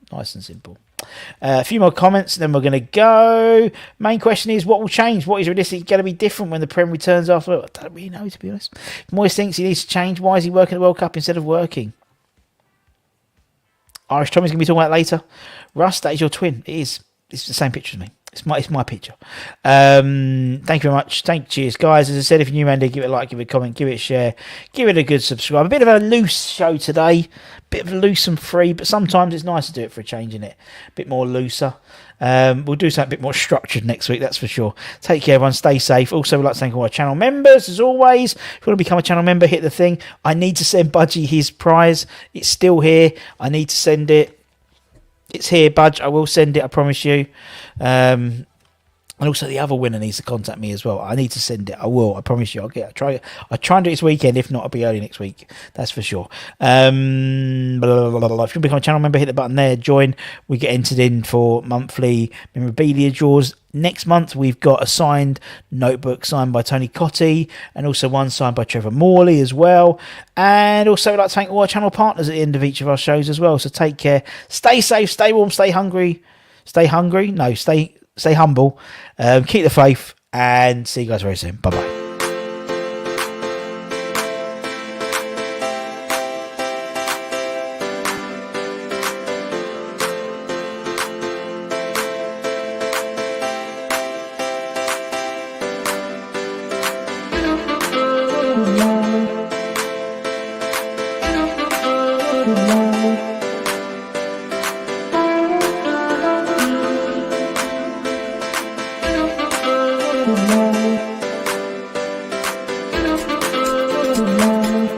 A few more comments, then we're going to go. Main question is, what will change? What is realistically going to be different when the Prem returns after? I don't really know, to be honest. Moyes thinks he needs to change. Why is he working the World Cup instead of working? Irish Tommy's going to be talking about it later. Russ, that is your twin. It is. It's the same picture as me. It's my picture. Thank you very much. Cheers, guys. As I said, if you're new around here, give it a like, give it a comment, give it a share, give it a good subscribe. A bit of a loose show today, bit of loose and free, but sometimes it's nice to do it for a change, in it. A bit more looser. We'll do something a bit more structured next week, that's for sure. Take care, everyone. Stay safe. Also, we'd like to thank all our channel members, as always. If you want to become a channel member, hit the thing. I need to send Budgie his prize. It's still here. I need to send it. It's here, Budge. I will send it, I promise you. And also the other winner needs to contact me as well. I need to send it. I will. I promise you. I'll try and do it this weekend. If not, I'll be early next week. That's for sure. If you want to become a channel member, hit the button there. Join. We get entered in for monthly memorabilia draws. Next month, we've got a signed notebook signed by Tony Cotti and also one signed by Trevor Morley as well. And also, I'd like to thank all our channel partners at the end of each of our shows as well. So take care. Stay safe. Stay warm. Stay hungry. Stay hungry. No, stay humble. Keep the faith. And see you guys very soon. Bye-bye. Thank you.